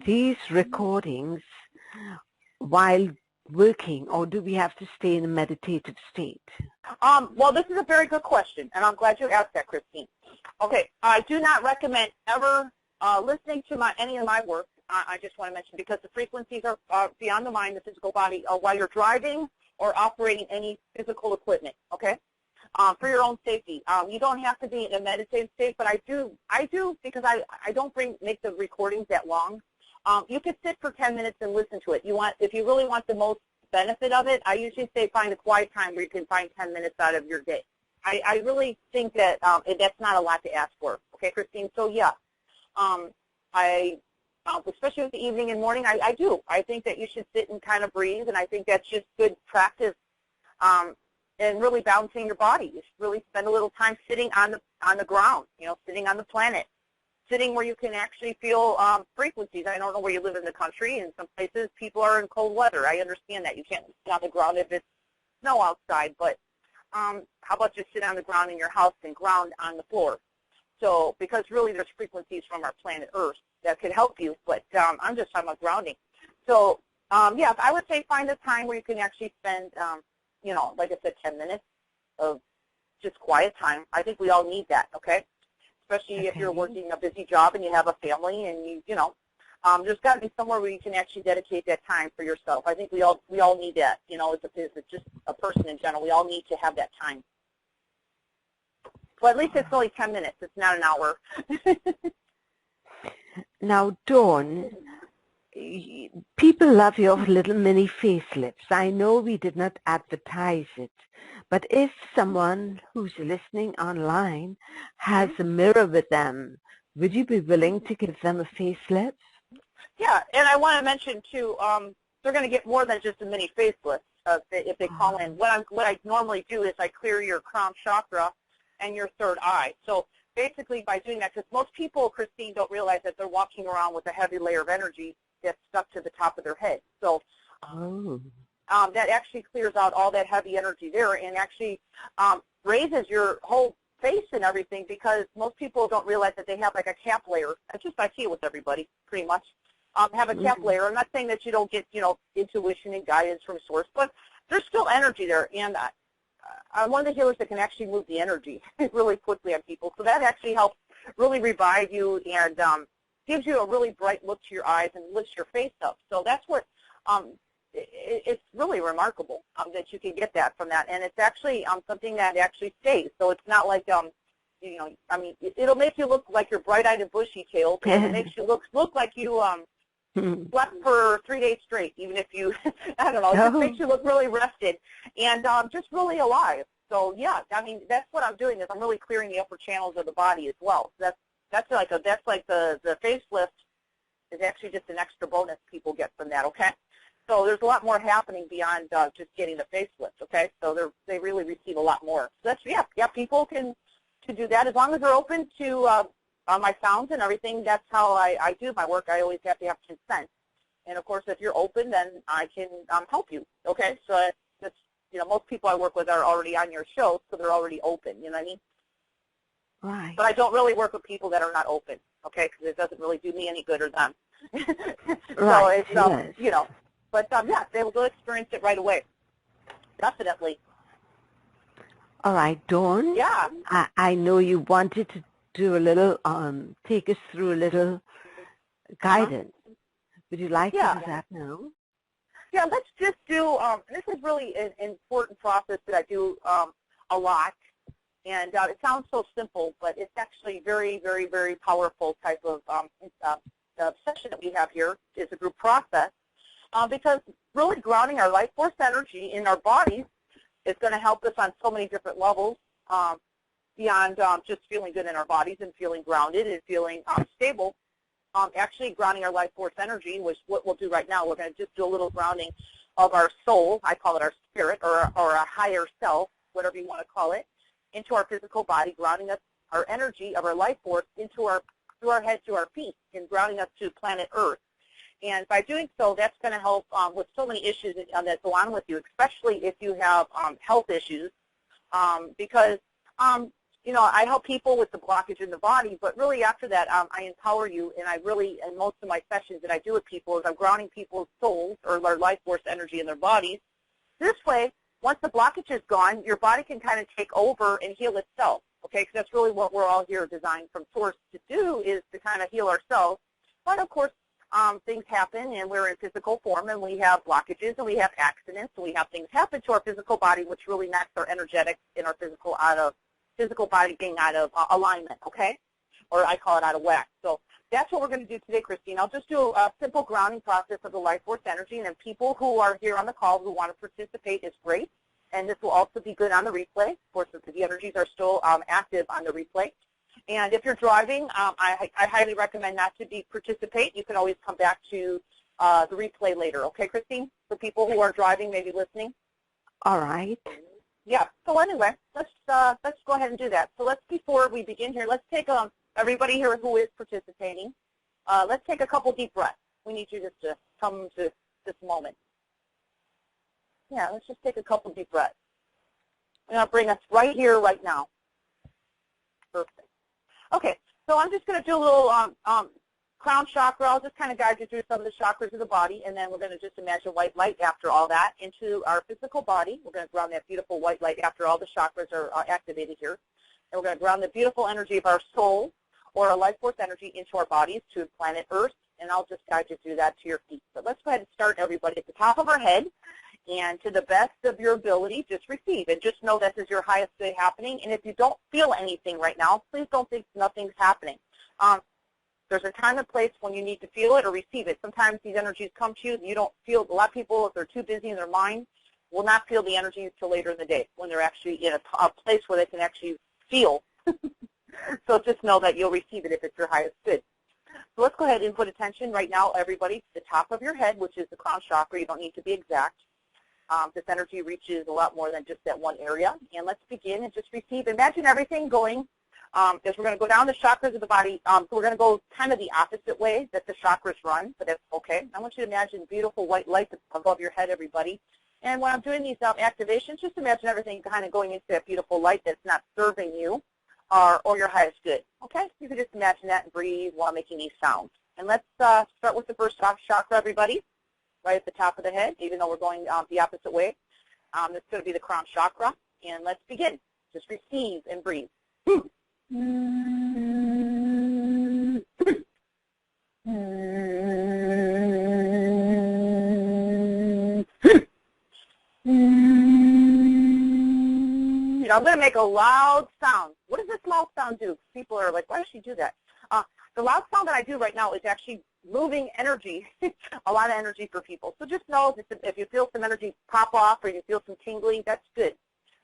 these recordings while working, or do we have to stay in a meditative state? Well, this is a very good question, and I'm glad you asked that, Christine. Okay, I do not recommend ever listening to any of my work. I just want to mention, because the frequencies are beyond the mind, the physical body, while you're driving or operating any physical equipment. Okay, for your own safety. You don't have to be in a meditative state, but I do because I don't make the recordings that long. You could sit for 10 minutes and listen to it. If you really want the most benefit of it, I usually say find a quiet time where you can find 10 minutes out of your day. I really think that that's not a lot to ask for. Okay, Christine? So, yeah, especially with the evening and morning, I do. I think that you should sit and kind of breathe, and I think that's just good practice and really balancing your body. You should really spend a little time sitting on the ground, sitting on the planet, sitting where you can actually feel frequencies. I don't know where you live in the country. In some places, people are in cold weather. I understand that. You can't sit on the ground if it's snow outside, but how about just sit on the ground in your house and ground on the floor? So, because really there's frequencies from our planet Earth that could help you, but I'm just talking about grounding. So, yeah, I would say find a time where you can actually spend, like I said, 10 minutes of just quiet time. I think we all need that, okay? Especially if you're working a busy job and you have a family, and there's got to be somewhere where you can actually dedicate that time for yourself. I think we all need that, as just a person in general. We all need to have that time. Well, at least it's only 10 minutes. It's not an hour. Now, Dawn, people love your little mini facelifts. I know we did not advertise it, but if someone who's listening online has a mirror with them, would you be willing to give them a facelift? Yeah, and I want to mention, too, they're going to get more than just a mini facelift if they call in. What I normally do is I clear your crown chakra and your third eye. So basically by doing that, because most people, Christine, don't realize that they're walking around with a heavy layer of energy that's stuck to the top of their head. So that actually clears out all that heavy energy there, and actually raises your whole face and everything, because most people don't realize that they have like a cap layer. That's just, I see it with everybody pretty much. Have a cap layer. I'm not saying that you don't get, intuition and guidance from source, but there's still energy there, and I'm one of the healers that can actually move the energy really quickly on people. So that actually helps really revive you and gives you a really bright look to your eyes and lifts your face up. So that's what, it's really remarkable that you can get that from that. And it's actually something that actually stays. So it's not like, it'll make you look like you're bright-eyed and bushy-tailed, and it makes you look like you slept for 3 days straight, even if you, I don't know, it just makes you look really rested and just really alive. So yeah, that's what I'm doing, is I'm really clearing the upper channels of the body as well. So that's like the facelift is actually just an extra bonus people get from that. Okay, so there's a lot more happening beyond just getting the facelift. Okay, so they really receive a lot more. So that's yeah, people can do that as long as they're open to my sounds and everything. That's how I do my work. I always have to have consent. And of course, if you're open, then I can help you. Okay, so that's, most people I work with are already on your show, so they're already open. You know what I mean? Right. But I don't really work with people that are not open. Okay, because it doesn't really do me any good or them. Right. So it's but yeah, they will experience it right away. Definitely. All right, Dawn. Yeah. I know you wanted to do a little, take us through a little guidance. Would you like to do that now? Yeah, let's just do, this is really an important process that I do a lot. And it sounds so simple, but it's actually very, very, very powerful type of session that we have here. It's a group process because really grounding our life force energy in our bodies is going to help us on so many different levels beyond just feeling good in our bodies and feeling grounded and feeling stable. Actually grounding our life force energy, which what we'll do right now, we're going to just do a little grounding of our soul, I call it our spirit, or a higher self, whatever you want to call it, into our physical body, grounding us, our energy of our life force into through our head to our feet, and grounding us to planet Earth. And by doing so, that's going to help with so many issues that go on with you, especially if you have health issues, because I help people with the blockage in the body, but really after that, I empower you, and in most of my sessions that I do with people is I'm grounding people's souls or their life force energy in their bodies. This way, once the blockage is gone, your body can kind of take over and heal itself, okay? Because that's really what we're all here designed from Source to do, is to kind of heal ourselves. But, of course, things happen, and we're in physical form, and we have blockages, and we have accidents, and we have things happen to our physical body, which really knocks our energetics in our physical body being out of alignment, okay? Or I call it out of whack. So that's what we're going to do today, Christine. I'll just do a simple grounding process of the life force energy, and then people who are here on the call who want to participate is great. And this will also be good on the replay. Of course, the energies are still active on the replay. And if you're driving, I highly recommend not to participate. You can always come back to the replay later. Okay, Christine? For people who are driving, maybe listening. All right. Yeah. So anyway, let's go ahead and do that. So before we begin here, let's take everybody here who is participating. Let's take a couple deep breaths. We need you just to come to this moment. Yeah, let's just take a couple deep breaths. I'm going to bring us right here, right now. Perfect. Okay, so I'm just going to do a little crown chakra. I'll just kind of guide you through some of the chakras of the body, and then we're going to just imagine white light after all that into our physical body. We're going to ground that beautiful white light after all the chakras are activated here. And we're going to ground the beautiful energy of our soul or our life force energy into our bodies to planet Earth, and I'll just guide you through that to your feet. So let's go ahead and start, everybody, at the top of our head. And to the best of your ability, just receive. And just know this is your highest good happening. And if you don't feel anything right now, please don't think nothing's happening. There's a time and place when you need to feel it or receive it. Sometimes these energies come to you and you don't feel. A lot of people, if they're too busy in their mind, will not feel the energy until later in the day when they're actually in a place where they can actually feel. So just know that you'll receive it if it's your highest good. So let's go ahead and put attention right now, everybody, to the top of your head, which is the crown chakra. You don't need to be exact. This energy reaches a lot more than just that one area. And let's begin and just receive. Imagine everything going, as we're going to go down the chakras of the body. So we're going to go kind of the opposite way that the chakras run, but that's okay. I want you to imagine beautiful white light above your head, everybody. And when I'm doing these activations, just imagine everything kind of going into that beautiful light that's not serving you or your highest good. Okay? You can just imagine that and breathe while making these sounds. And let's start with the first chakra, everybody. Right at the top of the head, even though we're going the opposite way. It's going to be the crown chakra. And let's begin. Just receive and breathe. I'm going to make a loud sound. What does this loud sound do? People are like, why does she do that? The loud sound that I do right now is actually moving energy, a lot of energy for people. So just know if you feel some energy pop off or you feel some tingling, that's good.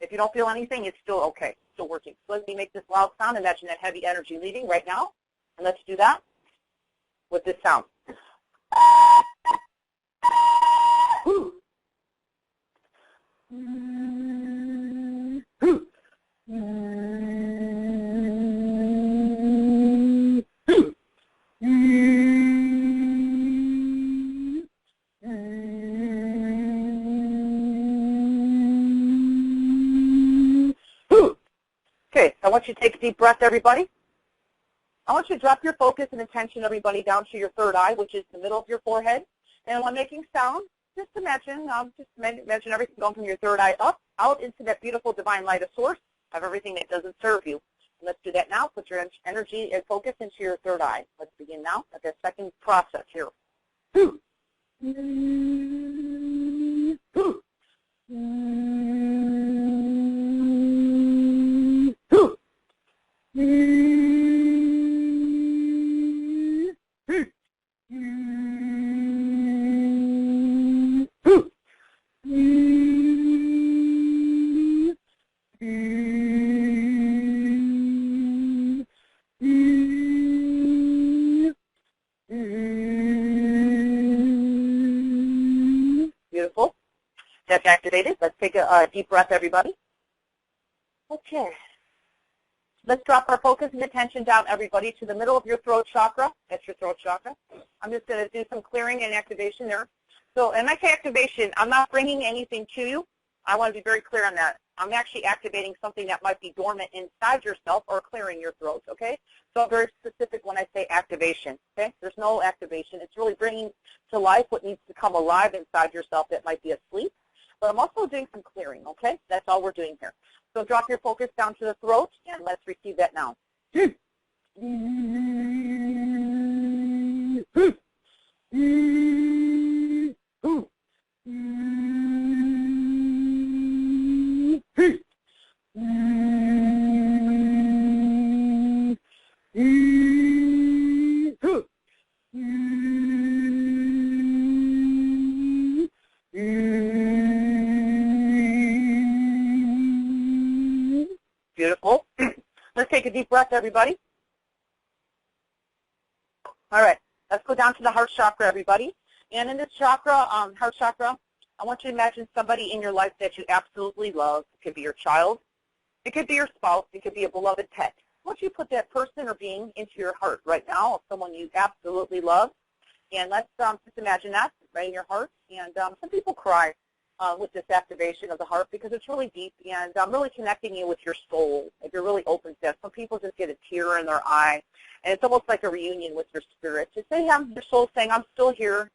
If you don't feel anything, it's still okay, still working. So let me make this loud sound. Imagine that heavy energy leaving right now. And let's do that with this sound. Okay, I want you to take a deep breath, everybody. I want you to drop your focus and attention, everybody, down to your third eye, which is the middle of your forehead. And when making sound, just imagine everything going from your third eye up, out into that beautiful divine light of source of everything that doesn't serve you. And let's do that now. Put your energy and focus into your third eye. Let's begin now at the second process here. Beautiful. That's activated. Let's take a deep breath, everybody. Okay. Let's drop our focus and attention down, everybody, to the middle of your throat chakra. That's your throat chakra. I'm just going to do some clearing and activation there. So, and I say activation, I'm not bringing anything to you. I want to be very clear on that. I'm actually activating something that might be dormant inside yourself or clearing your throat, okay? So I'm very specific when I say activation, okay? There's no activation. It's really bringing to life what needs to come alive inside yourself that might be asleep. But I'm also doing some clearing, okay? That's all we're doing here. So drop your focus down to the throat, and let's receive that now. Beautiful. Let's take a deep breath, everybody. All right, let's go down to the heart chakra, everybody. And in this chakra, heart chakra, I want you to imagine somebody in your life that you absolutely love. It could be your child. It could be your spouse. It could be a beloved pet. I want you to put that person or being into your heart right now, someone you absolutely love. And let's just imagine that right in your heart. And some people cry with this activation of the heart because it's really deep and really connecting you with your soul. If you're really open to that, some people just get a tear in their eye, and it's almost like a reunion with your spirit. To say, your soul saying, I'm still here.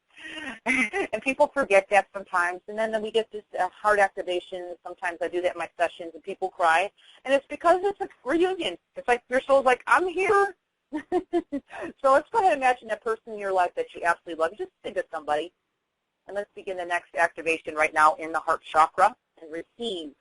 And people forget that sometimes, and then we get this heart activation. Sometimes I do that in my sessions, and people cry, and it's because it's a reunion. It's like your soul's like, I'm here. So let's go ahead and imagine that person in your life that you absolutely love. Just think of somebody, and let's begin the next activation right now in the heart chakra and receive.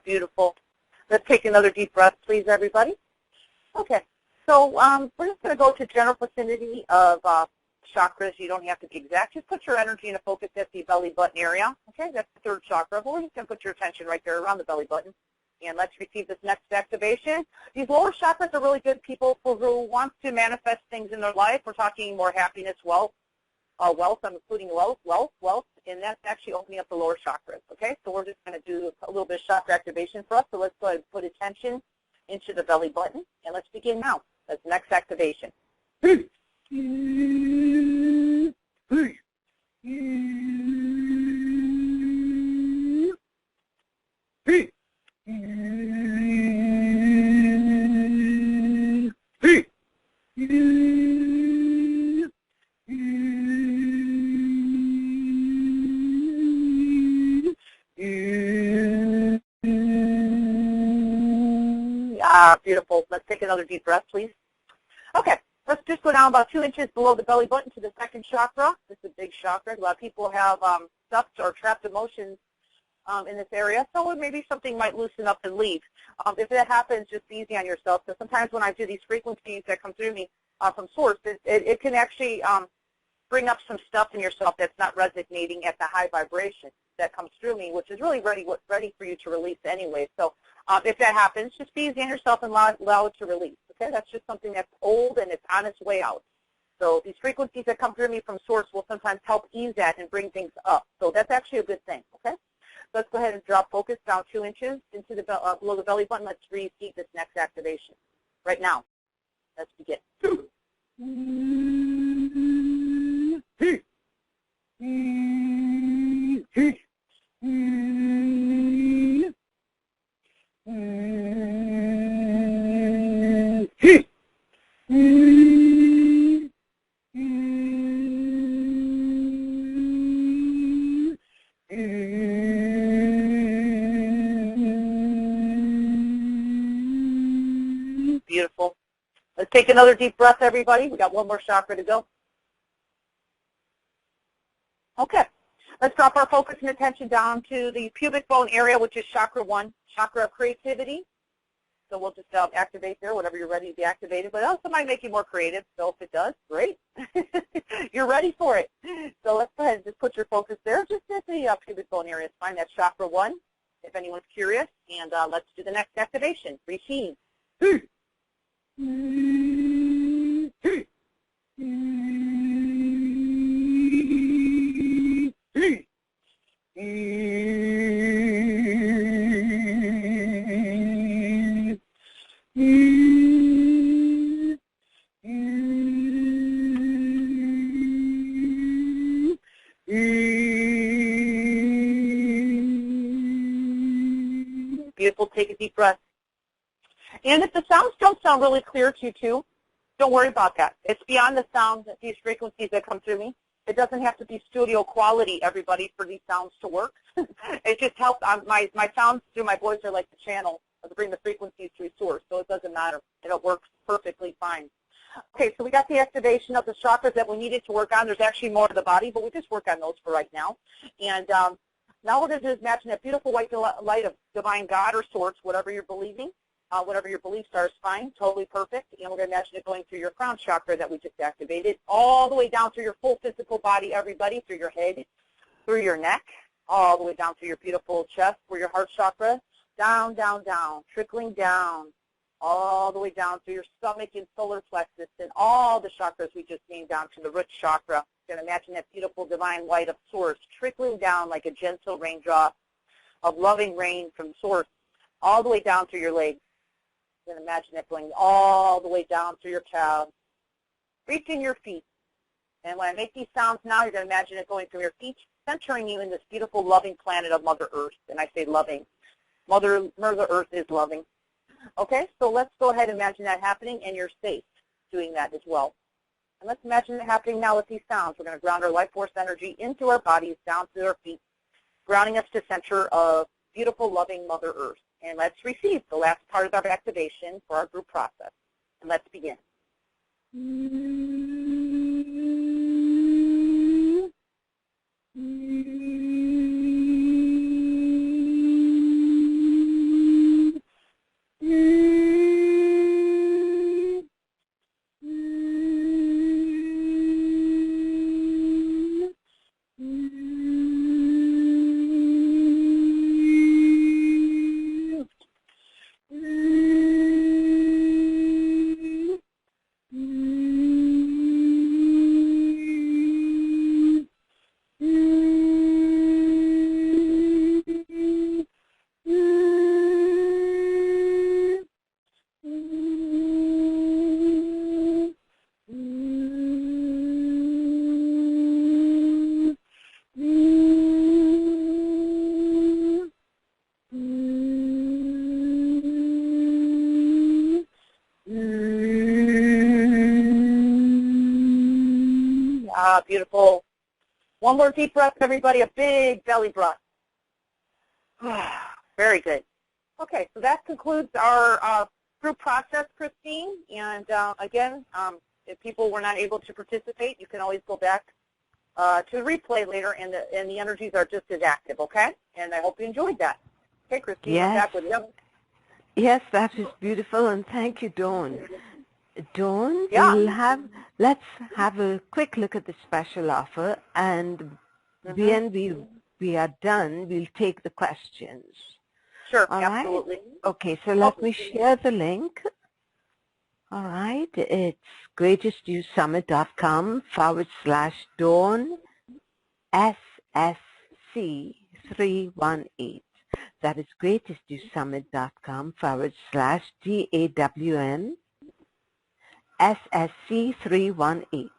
Beautiful. Let's take another deep breath, please, everybody. Okay, so we're just going to go to general vicinity of chakras. You don't have to be exact. Just put your energy and a focus at the belly button area. Okay, that's the third chakra. But we're just going to put your attention right there around the belly button. And let's receive this next activation. These lower chakras are really good people who want to manifest things in their life. We're talking more happiness, wealth, I'm including wealth, and that's actually opening up the lower chakras, okay? So we're just going to do a little bit of chakra activation for us. So let's go ahead and put attention into the belly button, and let's begin now. That's the next activation. Beautiful. Let's take another deep breath, please. Okay, let's just go down about 2 inches below the belly button to the second chakra. This is a big chakra. A lot of people have stuffed or trapped emotions in this area, so maybe something might loosen up and leave. If that happens, just be easy on yourself. So sometimes when I do these frequencies that come through me from source, it can actually bring up some stuff in yourself that's not resonating at the high vibration that comes through me, which is really ready for you to release anyway. So if that happens, just be easy on yourself and allow it to release. Okay, that's just something that's old and it's on its way out. So these frequencies that come through me from source will sometimes help ease that and bring things up. So that's actually a good thing. Okay, so let's go ahead and drop focus down 2 inches into the below the belly button. Let's receive this next activation right now. Let's begin. Beautiful. Let's take another deep breath, everybody. We got one more chakra to go. Okay. Let's drop our focus and attention down to the pubic bone area, which is chakra 1, chakra of creativity. So we'll just activate there, whatever you're ready to be activated. But also might make you more creative, so if it does, great. You're ready for it. So let's go ahead and just put your focus there, just at the pubic bone area. It's fine, that's chakra 1, if anyone's curious. And let's do the next activation. Receive. Beautiful. Take a deep breath. And if the sounds don't sound really clear to you, too, don't worry about that. It's beyond the sound, these frequencies that come through me. It doesn't have to be studio quality, everybody, for these sounds to work. It just helps. My sounds through my voice are like the channel to bring the frequencies through source, so it doesn't matter. It works perfectly fine. Okay, so we got the activation of the chakras that we needed to work on. There's actually more to the body, but we just work on those for right now. And now what it is, imagine that beautiful white light of divine God or source, whatever you're believing. Whatever your beliefs are is fine, totally perfect. And we're going to imagine it going through your crown chakra that we just activated, all the way down through your full physical body, everybody, through your head, through your neck, all the way down through your beautiful chest, where your heart chakra, down, down, down, trickling down, all the way down through your stomach and solar plexus, and all the chakras we just named down to the root chakra. You're going to imagine that beautiful divine light of source trickling down like a gentle raindrop of loving rain from source, all the way down through your legs. And imagine it going all the way down through your calves, reaching your feet. And when I make these sounds now, you're going to imagine it going through your feet, centering you in this beautiful, loving planet of Mother Earth. And I say loving. Mother Earth is loving. Okay, so let's go ahead and imagine that happening, and you're safe doing that as well. And let's imagine it happening now with these sounds. We're going to ground our life force energy into our bodies, down through our feet, grounding us to center of beautiful, loving Mother Earth. And let's receive the last part of our activation for our group process. And let's begin. Beautiful. One more deep breath, everybody, a big belly breath. Very good. Okay, so that concludes our group process, Christine. And again, if people were not able to participate, you can always go back to the replay later, and the energies are just as active, okay? And I hope you enjoyed that. Okay, Christine, Yes. I'm back with you. Yes, that is beautiful, and thank you, Dawn. Dawn, Yeah. let's have a quick look at the special offer, and when we are done, we'll take the questions. Sure, All absolutely. right? Okay, so let me share the link. All right, it's greatestviewsummit.com/Dawn SSC318. That is greatestviewsummit.com/DAWN SSC318.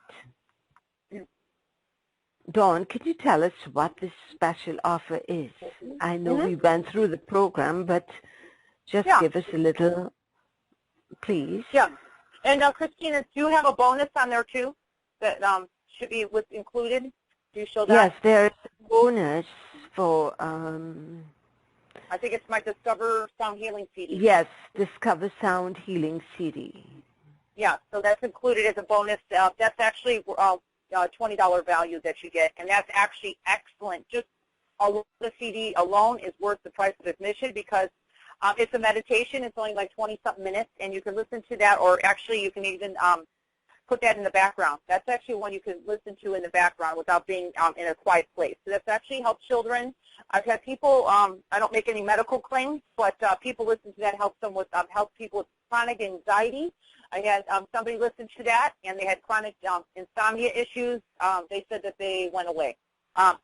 Dawn, can you tell us what this special offer is? I know we went through the program, but just give us a little, please. Yeah. And Christina, do you have a bonus on there too that should be included? Do you show that? Yes, there's a bonus for I think it's my Discover Sound Healing CD. Yes, Discover Sound Healing CD. Yeah, so that's included as a bonus. That's actually $20 value that you get, and that's actually excellent. Just the CD alone is worth the price of admission because it's a meditation. It's only like 20-something minutes, and you can listen to that, or actually you can even put that in the background. That's actually one you can listen to in the background without being in a quiet place. So that's actually helped children. I've had people, I don't make any medical claims, but people listen to that, helps them with, help people with chronic anxiety. I had somebody listen to that, and they had chronic insomnia issues. They said that they went away.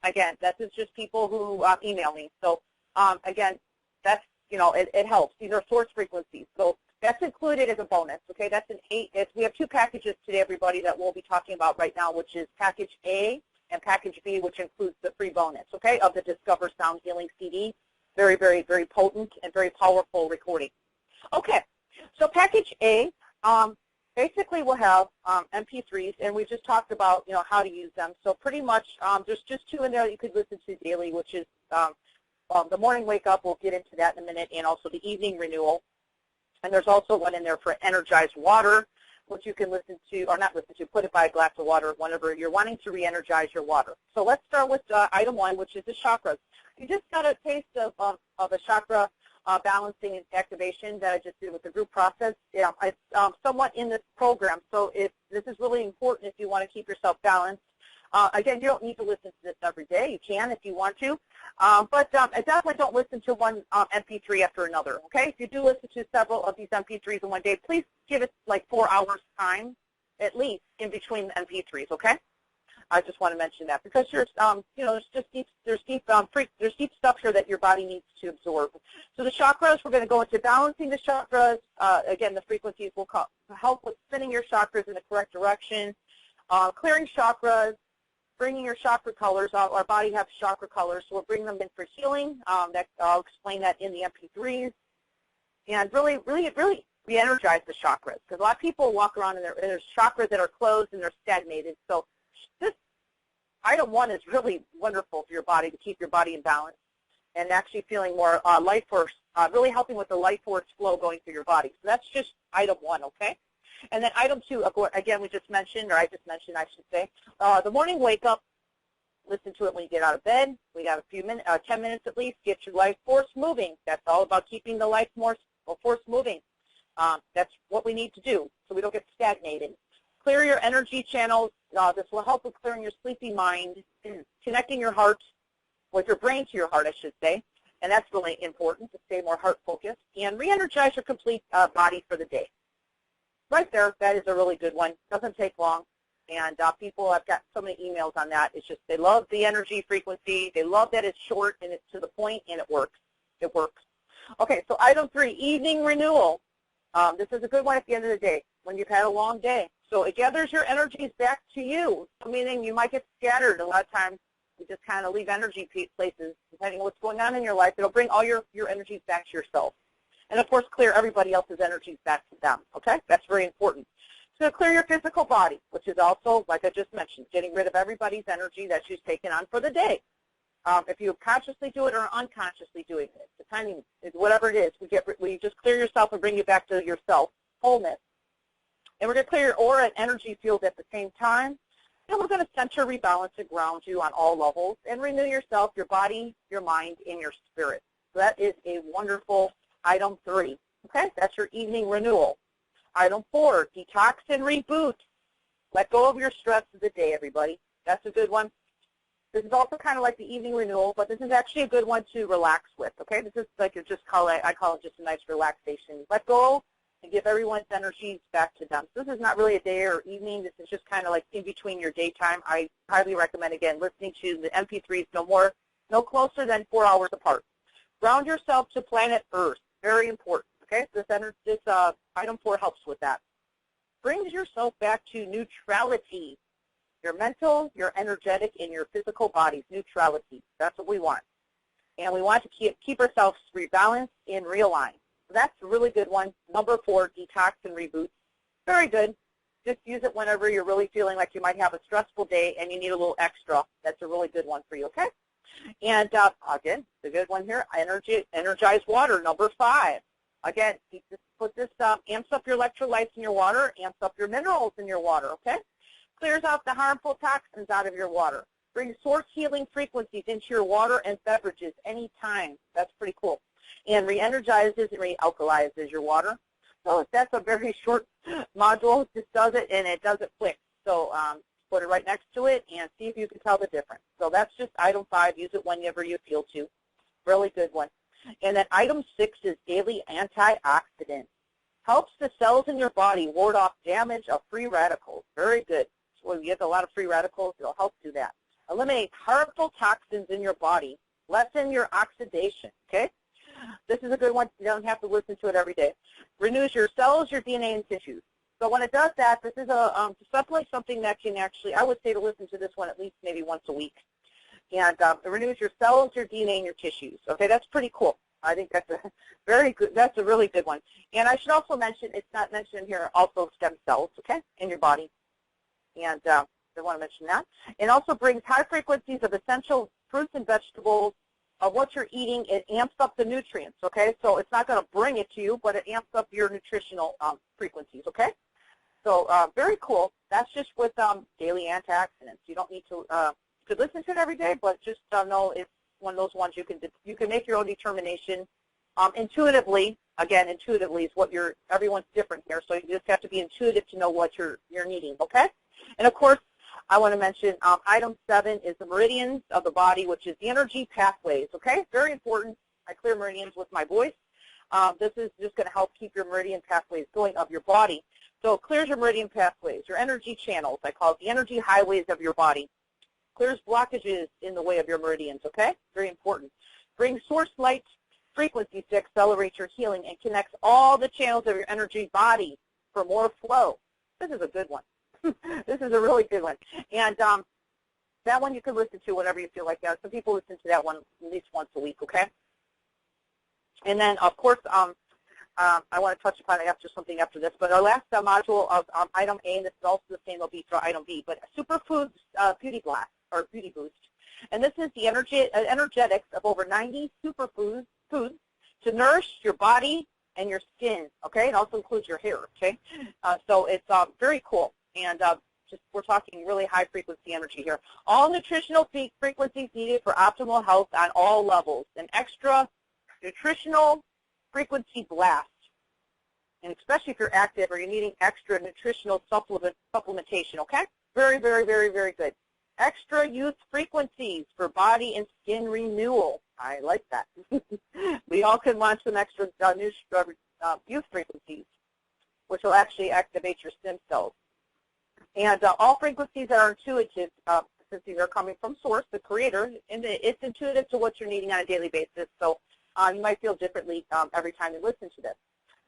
Again, that is just people who email me. So again, that's, it helps. These are source frequencies. So that's included as a bonus, okay? That's an 8. We have 2 packages today, everybody, that we'll be talking about right now, which is Package A and Package B, which includes the free bonus, okay, of the Discover Sound Healing CD. Very, very, very potent and very powerful recording. Okay, so Package A basically will have MP3s, and we just talked about, how to use them. So pretty much there's just 2 in there that you could listen to daily, which is the morning wake up. We'll get into that in a minute, and also the evening renewal. And there's also one in there for energized water, which you can listen to, or not listen to, put it by a glass of water whenever you're wanting to re-energize your water. So let's start with item 1, which is the chakras. You just got a taste of a chakra balancing and activation that I just did with the group process. Yeah, it's somewhat in this program, so this is really important if you want to keep yourself balanced. Again, you don't need to listen to this every day. You can if you want to, but definitely don't listen to one MP3 after another, okay? If you do listen to several of these MP3s in one day, please give it like 4 hours time at least in between the MP3s, okay? I just want to mention that because there's deep stuff here that your body needs to absorb. So the chakras, we're going to go into balancing the chakras. Again, the frequencies will help with spinning your chakras in the correct direction, clearing chakras, bringing your chakra colors out. Our body has chakra colors, so we'll bring them in for healing. I'll explain that in the MP3s. And really, really, really re-energize the chakras, because a lot of people walk around and there's chakras that are closed and they're stagnated. So this item 1 is really wonderful for your body, to keep your body in balance and actually feeling more life force, really helping with the life force flow going through your body. So that's just item 1, okay? And then item 2, again, we just mentioned, or I just mentioned, I should say, the morning wake up. Listen to it when you get out of bed. We got a few minutes, 10 minutes at least. Get your life force moving. That's all about keeping the life force moving. That's what we need to do so we don't get stagnated. Clear your energy channels. This will help with clearing your sleepy mind, connecting your heart with your brain to your heart, I should say. And that's really important to stay more heart-focused. And re-energize your complete body for the day. Right there, that is a really good one. Doesn't take long. And people, I've got so many emails on that. It's just they love the energy frequency. They love that it's short and it's to the point, and it works. It works. Okay, so item 3, evening renewal. This is a good one at the end of the day when you've had a long day. So it gathers your energies back to you, meaning you might get scattered. A lot of times you just kind of leave energy places. Depending on what's going on in your life, it'll bring all your energies back to yourself. And, of course, clear everybody else's energies back to them, okay? That's very important. So clear your physical body, which is also, like I just mentioned, getting rid of everybody's energy that she's taken on for the day. If you consciously do it or unconsciously doing it, depending, whatever it is, we just clear yourself and bring you back to yourself, wholeness. And we're going to clear your aura and energy field at the same time. And we're going to center, rebalance, and ground you on all levels and renew yourself, your body, your mind, and your spirit. So that is a wonderful item 3. Okay, that's your evening renewal. Item 4, detox and reboot. Let go of your stress of the day, everybody. That's a good one. This is also kind of like the evening renewal, but this is actually a good one to relax with, okay? This is like I call it just a nice relaxation. Let go and give everyone's energies back to them. So this is not really a day or evening. This is just kind of like in between your daytime. I highly recommend, again, listening to the MP3s no closer than 4 hours apart. Ground yourself to planet Earth. Very important, okay? This item 4 helps with that. Brings yourself back to neutrality. Your mental, your energetic, and your physical bodies, neutrality. That's what we want. And we want to keep ourselves rebalanced and realigned. So that's a really good one. Number 4, detox and reboot. Very good. Just use it whenever you're really feeling like you might have a stressful day and you need a little extra. That's a really good one for you, okay? And again, the good one here, energized water, number 5. Again, amps up your electrolytes in your water, amps up your minerals in your water, okay? clears out the harmful toxins out of your water. Brings source healing frequencies into your water and beverages anytime. That's pretty cool. And re-energizes and re-alkalizes your water. So that's a very short module. It just does it, and it does it quick. So put it right next to it and see if you can tell the difference. So that's just item 5. Use it whenever you feel to. Really good one. And then item 6 is daily antioxidant. Helps the cells in your body ward off damage of free radicals. Very good. So when you get a lot of free radicals, it'll help do that. Eliminate harmful toxins in your body. Lessen your oxidation, okay? This is a good one. You don't have to listen to it every day. Renews your cells, your DNA, and tissues. So when it does that, this is definitely something that can actually, I would say to listen to this one at least maybe once a week. And it renews your cells, your DNA, and your tissues. Okay, that's pretty cool. I think that's a very good, that's a really good one. And I should also mention, it's not mentioned here, also stem cells, okay, in your body. And I want to mention that. It also brings high frequencies of essential fruits and vegetables of what you're eating. It amps up the nutrients, okay? So it's not going to bring it to you, but it amps up your nutritional frequencies, okay? So very cool. That's just with daily antioxidants. You don't need to, you could listen to it every day, but just know it's one of those ones you can make your own determination intuitively. Again, intuitively is what everyone's different here, so you just have to be intuitive to know what you're needing, okay? And of course, I want to mention item 7 is the meridians of the body, which is the energy pathways, okay? Very important. I clear meridians with my voice. This is just going to help keep your meridian pathways going of your body. So it clears your meridian pathways, your energy channels. I call it the energy highways of your body. Clears blockages in the way of your meridians, okay? Very important. Brings source light frequencies to accelerate your healing and connects all the channels of your energy body for more flow. This is a good one. This is a really good one. And that one you can listen to whenever you feel like that. Some people listen to that one at least once a week, okay? And then, of course, I want to touch upon something after this, but our last module of item A, and this is also the same will be for item B, but Superfoods Beauty Blast, or Beauty Boost. And this is the energetics of over 90 superfoods to nourish your body and your skin, okay? It also includes your hair, okay? So it's very cool. And we're talking really high frequency energy here. All nutritional peak frequencies needed for optimal health on all levels. An extra nutritional frequency blast. And especially if you're active or you're needing extra nutritional supplementation, okay? Very, very, very, very good. Extra youth frequencies for body and skin renewal. I like that. We all can want some extra youth frequencies, which will actually activate your stem cells. And all frequencies that are intuitive, since these are coming from Source, the creator, and it's intuitive to what you're needing on a daily basis. So you might feel differently every time you listen to this.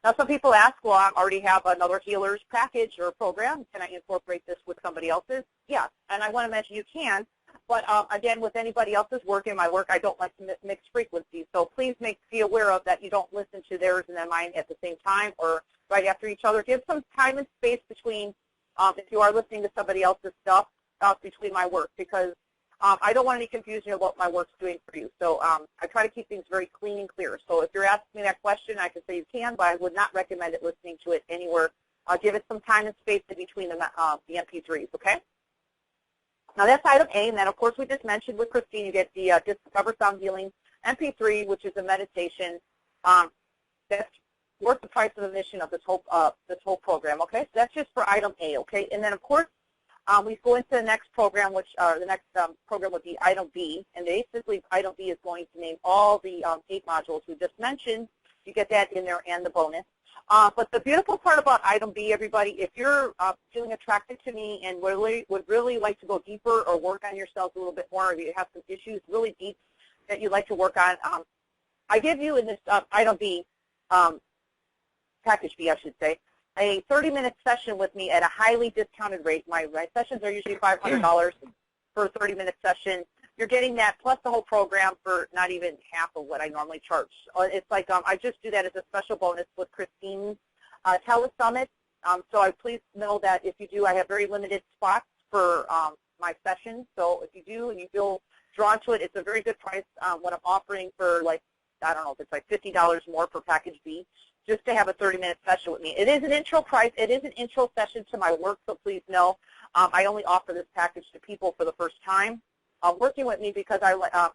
Now, some people ask, well, I already have another healer's package or program. Can I incorporate this with somebody else's? Yes, and I want to mention you can. But again, with anybody else's work in my work, I don't like to mix frequencies. So please be aware of that you don't listen to theirs and then mine at the same time or right after each other. Give some time and space between, if you are listening to somebody else's stuff, between my work, because I don't want any confusion of what my work's doing for you. So I try to keep things very clean and clear. So if you're asking me that question, I can say you can, but I would not recommend it listening to it anywhere. Give it some time and space in between the MP3s, okay? Now that's item A, and then of course we just mentioned with Christine, you get the Discover Sound Healing MP3, which is a meditation. That's worth the price of admission of this whole program, okay? So that's just for item A, okay? And then of course, we go into the next program, which the next program would be item B, and basically item B is going to name all the 8 modules we just mentioned. You get that in there and the bonus. But the beautiful part about item B, everybody, if you're feeling attracted to me and would really like to go deeper or work on yourself a little bit more, or you have some issues really deep that you'd like to work on, I give you in this item B, package B, I should say, a 30-minute session with me at a highly discounted rate. My sessions are usually $500 for a 30-minute session. You're getting that plus the whole program for not even half of what I normally charge. It's like I just do that as a special bonus with Christine's Telesummit. So I please know that if you do, I have very limited spots for my sessions. So if you do and you feel drawn to it, it's a very good price. What I'm offering for, like, I don't know if it's like $50 more for package B. just to have a 30-minute session with me. It is an intro price. It is an intro session to my work, so please know I only offer this package to people for the first time working with me because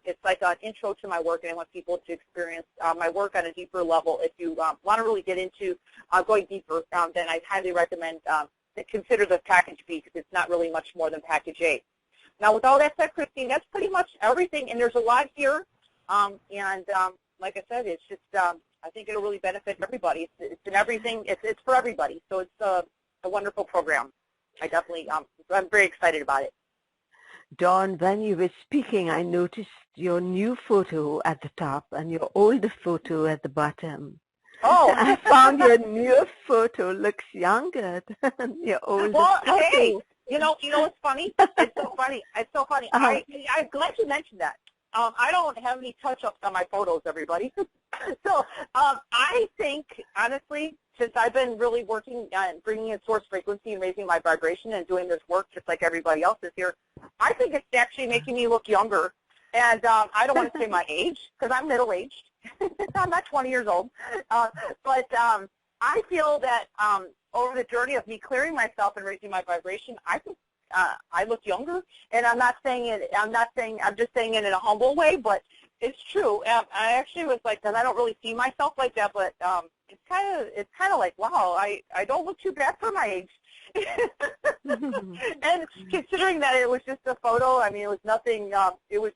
it's like an intro to my work, and I want people to experience my work on a deeper level. If you want to really get into going deeper, then I highly recommend consider the package B, because it's not really much more than package A. Now, with all that said, Christine, that's pretty much everything, and there's a lot here. Like I said, it's just I think it'll really benefit everybody. It's in everything. It's for everybody. So it's a wonderful program. I'm very excited about it. Dawn, when you were speaking, I noticed your new photo at the top and your older photo at the bottom. Oh, I found your new photo looks younger than your older photo. Hey, you know what's funny? It's so funny. It's so funny. I'm glad you mentioned that. I don't have any touch-ups on my photos, everybody. So I think, honestly, since I've been really working on bringing in source frequency and raising my vibration and doing this work just like everybody else is here, I think it's actually making me look younger. And I don't want to say my age, because I'm middle-aged. I'm not 20 years old. But I feel that over the journey of me clearing myself and raising my vibration, I think I look younger. And I'm just saying it in a humble way, but it's true. I actually was like, because I don't really see myself like that, but it's kind of like, wow, I don't look too bad for my age. And considering that it was just a photo, I mean, it was nothing. It was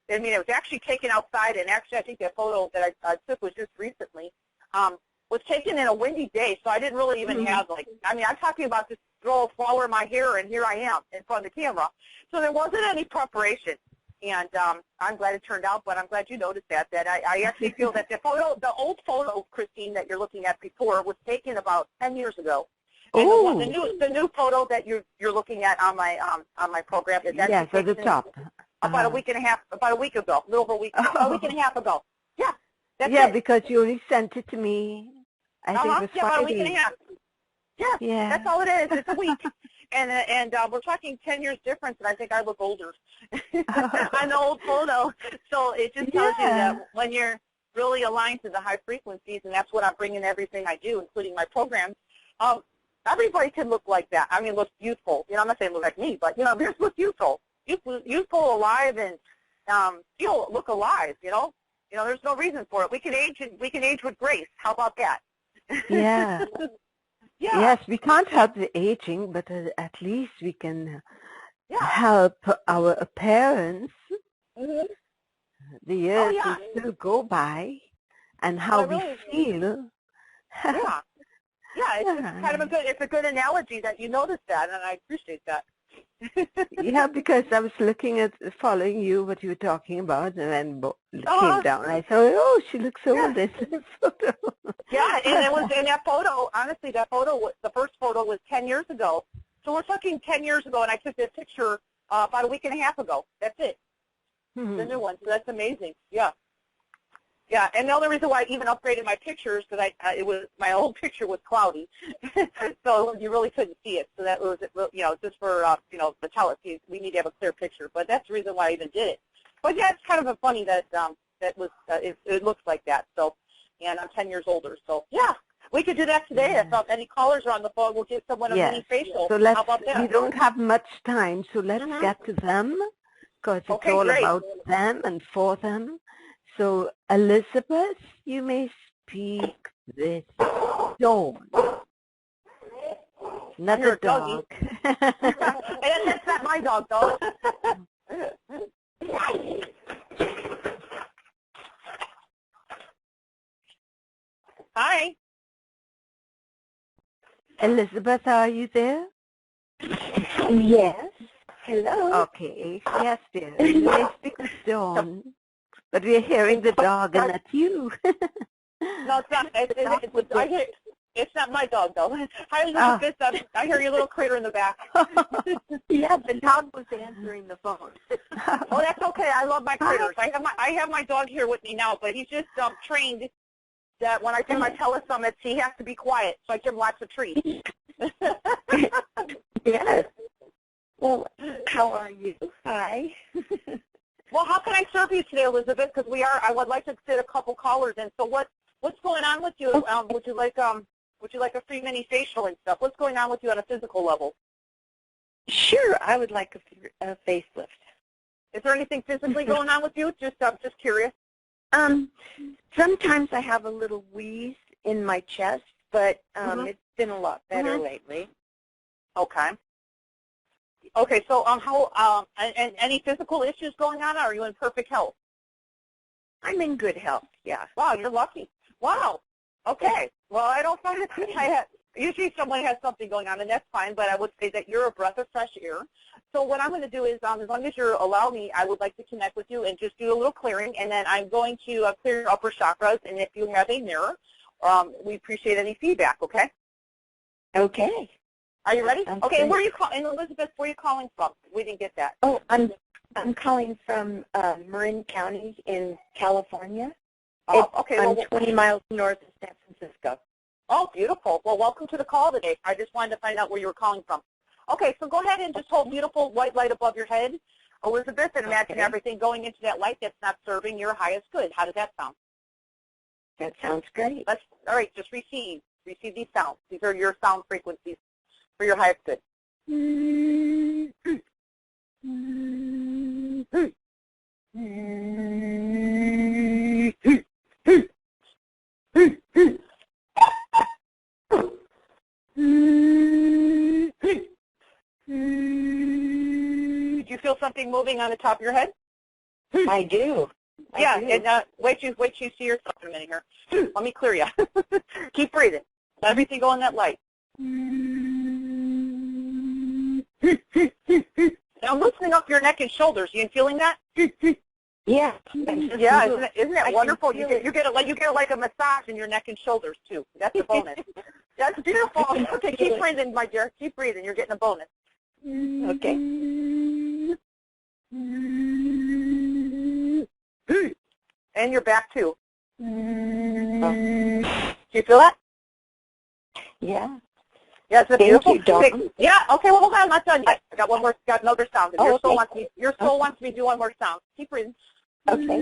actually taken outside, and actually, I think that photo that I took was just recently. Was taken in a windy day, so I didn't really even have I'm talking about just throw a flower in my hair, and here I am in front of the camera. So there wasn't any preparation, and I'm glad it turned out. But I'm glad you noticed that I actually feel that the old photo, Christine, that you're looking at before was taken about 10 years ago. And the new photo that you're looking at on my program is actually at the top. About a week and a half, about a week ago, a little over a week and a half ago. Yeah, that's it. Because you already sent it to me. I think it was about a week and a half. Yeah, that's all it is. It's a week. And we're talking 10 years difference, and I think I look older on the old photo. So it just tells you that when you're really aligned to the high frequencies, and that's what I'm bringing everything I do, including my programs, everybody can look like that. I mean, look youthful. I'm not saying look like me, but, just look youthful. Youthful, alive, and look alive, there's no reason for it. We can age with grace. How about that? Yeah. Yes, we can't help the aging, but at least we can help our appearance. Mm-hmm. The years will still go by, and how we feel. It's just kind of a good analogy that you noticed that, and I appreciate that. Yeah, because I was looking at following you, what you were talking about, and then came down. And I thought, oh, she looks old in this photo. Yeah, and it was in that photo. Honestly, the first photo was 10 years ago. So we're talking 10 years ago, and I took this picture about a week and a half ago. That's it. Mm-hmm. The new one. So that's amazing. Yeah. Yeah, and the only reason why I even upgraded my pictures because my old picture was cloudy, so you really couldn't see it. So that was just for the tell us we need to have a clear picture. But that's the reason why I even did it. But yeah, it's kind of funny that it looks like that. So, and I'm 10 years older. So yeah, we could do that today. If any callers are on the phone, we'll give someone a mini facial. So how about that? We don't have much time, so let's get to them because it's all about them and for them. So, Elizabeth, you may speak with Dawn. Another dog. That's not my dog, though. Hi. Elizabeth, are you there? Yes. Hello. Okay. Yes, dear. You may speak with Dawn. But we're hearing the dog, and not you. No, it's not. It's not my dog, though. Hi, Elizabeth. I hear your little critter in the back. Yeah, the dog was answering the phone. Oh, that's okay. I love my critters. I have my dog here with me now, but he's just trained that when I do my telesummits, he has to be quiet, so I give him lots of treats. Yes. Well, how are you? Hi. Well, how can I serve you today, Elizabeth? Because I would like to sit a couple callers in. So what What's going on with you? Would you like a free mini facial and stuff? What's going on with you on a physical level? Sure, I would like a facelift. Is there anything physically going on with you? Just curious. Sometimes I have a little wheeze in my chest, but it's been a lot better lately. Okay. Okay, so and any physical issues going on, or are you in perfect health? I'm in good health, yeah. Wow, you're lucky. Wow. Okay. Well, I don't find it. Usually someone has something going on, and that's fine, but I would say that you're a breath of fresh air. So what I'm going to do is, as long as you allow me, I would like to connect with you and just do a little clearing, and then I'm going to clear your upper chakras, and if you have a mirror, we appreciate any feedback, okay? Okay. Are you ready? Sounds Okay, great. where are you calling, Elizabeth, where are you calling from? We didn't get that. Oh, I'm calling from Marin County in California. Oh, okay. I'm Well, 20 miles north of San Francisco. oh, beautiful. Well, welcome to the call today. I just wanted to find out where you were calling from. Okay, so go ahead and just hold beautiful white light above your head, Elizabeth, and imagine everything going into that light that's not serving your highest good. How does that sound? That sounds great. All right, just receive these sounds. These are your sound frequencies for your highest good. Do you feel something moving on the top of your head? I do. Yeah, and wait till you see yourself in a minute here. Let me clear you. Keep breathing. Let everything go in that light. Now I'm loosening up your neck and shoulders. You feeling that? Yeah. Yeah, isn't it wonderful? You get like a massage in your neck and shoulders too. That's a bonus. That's beautiful. Okay, keep breathing, my dear. Keep breathing. You're getting a bonus. Okay. And your back too. Oh. Do you feel that? Yeah. Yeah, it's beautiful. You, Dawn. Yeah. Okay. Well, hold on. I'm not done yet. I got one more. Got another sound. Oh, Your okay. soul wants me to do one more sound. Keep breathing. Okay.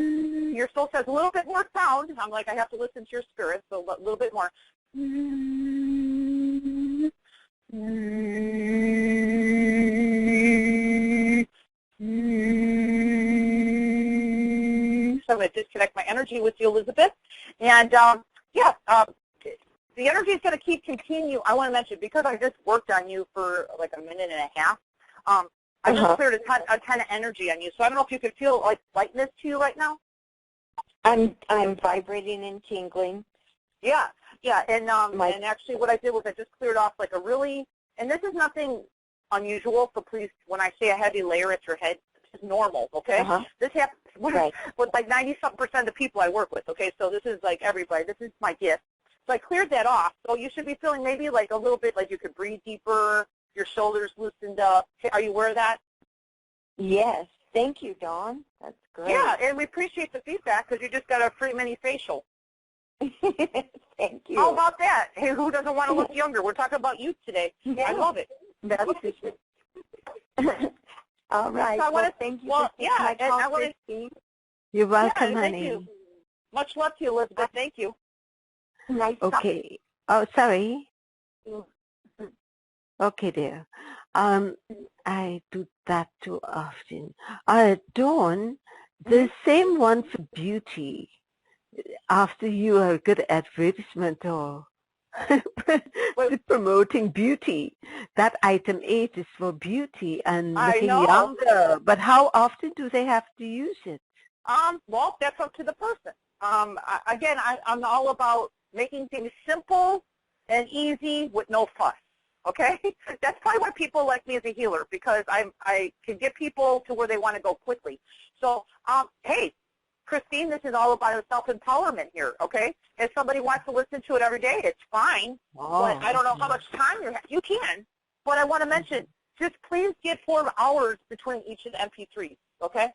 Your soul says a little bit more sound. I'm like, I have to listen to your spirit, so a little bit more. So I'm going to disconnect my energy with you, Elizabeth. And the energy is going to continue. I want to mention, because I just worked on you for like a minute and a half, I just cleared a ton of energy on you. So I don't know if you could feel like lightness to you right now. I'm vibrating and tingling. Yeah, and actually what I did was I just cleared off like a really, and this is nothing unusual, so please, when I say a heavy layer at your head, it's normal, okay? This happens with like 90-something% of the people I work with, okay? So this is like everybody. This is my gift. So I cleared that off. So you should be feeling maybe like a little bit like you could breathe deeper, your shoulders loosened up. Are you aware of that? Yes. Thank you, Dawn. That's great. Yeah, and we appreciate the feedback because you just got a free mini facial. Thank you. How about that? Hey, who doesn't want to look younger? We're talking about youth today. Yeah. I love it. That's all right. So I want to thank you. Well, for my and I call, want to. Christine. You're welcome, Yeah, thank honey. you. Much love to you, Elizabeth. Thank you. Nice Okay. Oh, sorry. talking. Okay, dear. I do that too often. Dawn, the same one for beauty. After you are a good advertisement or promoting beauty, that item 8 is for beauty and I looking know. younger. But how often do they have to use it? Well, that's up to the person. I'm all about making things simple and easy with no fuss. Okay, that's probably why people like me as a healer, because I can get people to where they want to go quickly. So, hey, Christine, this is all about self-empowerment here. Okay, if somebody wants to listen to it every day, it's fine. But I don't know how much time you can. But I want to mention, just please get 4 hours between each of the MP3s. Okay.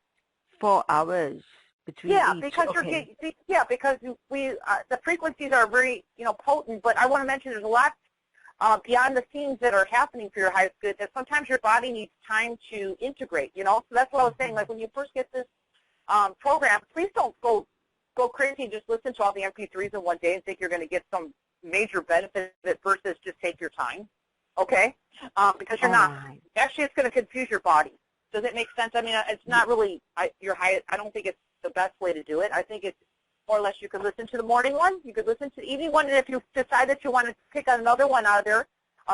4 hours between each. Because okay. because we the frequencies are very potent. But I want to mention there's a lot beyond the scenes that are happening for your highest good that sometimes your body needs time to integrate. So that's what I was saying. Like when you first get this program, please don't go go crazy and just listen to all the MP3s in one day and think you're going to get some major benefit of it versus just take your time, okay? Because you're not. Right. Actually, it's going to confuse your body. Does it make sense? I mean, it's not really your high. I don't think it's the best way to do it. I think it's more or less you could listen to the morning one, you could listen to the evening one, and if you decide that you want to pick another one out of there,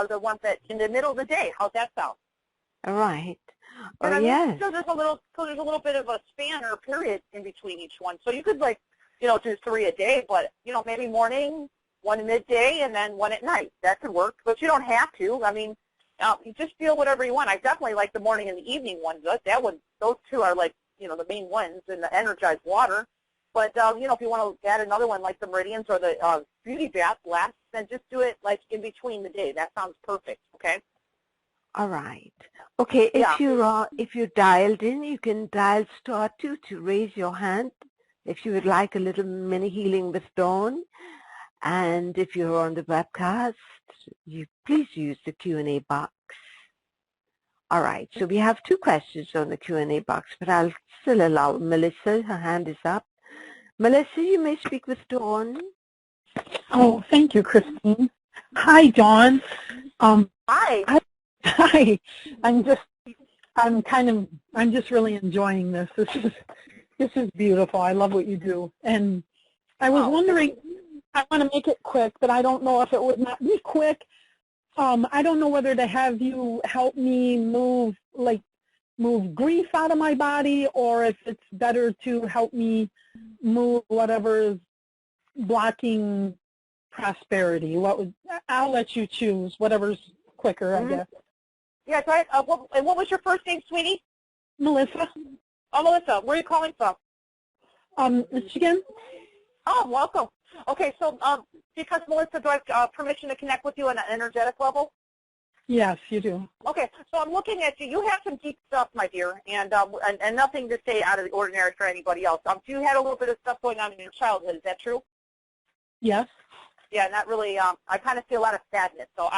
the ones that in the middle of the day, how's that sound? All right. And Oh, I mean, yes. so there's a little bit of a span or a period in between each one. So you could do 3 a day, but maybe morning, one midday, and then one at night. That could work, but you don't have to. I mean, you just feel whatever you want. I definitely like the morning and the evening ones. Those two are like the main ones in the energized water. But if you want to add another one like the meridians or the beauty bath blast, then just do it like in between the day. That sounds perfect. Okay. All right. Okay, Yeah. if you're dialed in, you can dial *2 to raise your hand if you would like a little mini healing with Dawn. And if you're on the webcast, please use the Q&A box. All right, so we have 2 questions on the Q&A box, but I'll still allow Melissa. Her hand is up. Melissa, you may speak with Dawn. Oh, thank you, Christine. Hi, Dawn. Hi. Hi. I'm just really enjoying this. This is beautiful. I love what you do. And I was wondering, I want to make it quick, but I don't know if it would not be quick. I don't know whether to have you help me move grief out of my body, or if it's better to help me move whatever is blocking prosperity. I'll let you choose whatever's quicker, I guess. Yeah, right. And what was your first name, sweetie? Melissa. Oh, Melissa. Where are you calling from? Michigan. Oh, welcome. Okay, so because Melissa, do I have permission to connect with you on an energetic level? Yes, you do. Okay, so I'm looking at you. You have some deep stuff, my dear, and nothing to say out of the ordinary for anybody else. You had a little bit of stuff going on in your childhood. Is that true? Yes. Yeah, not really. I kind of see a lot of sadness. So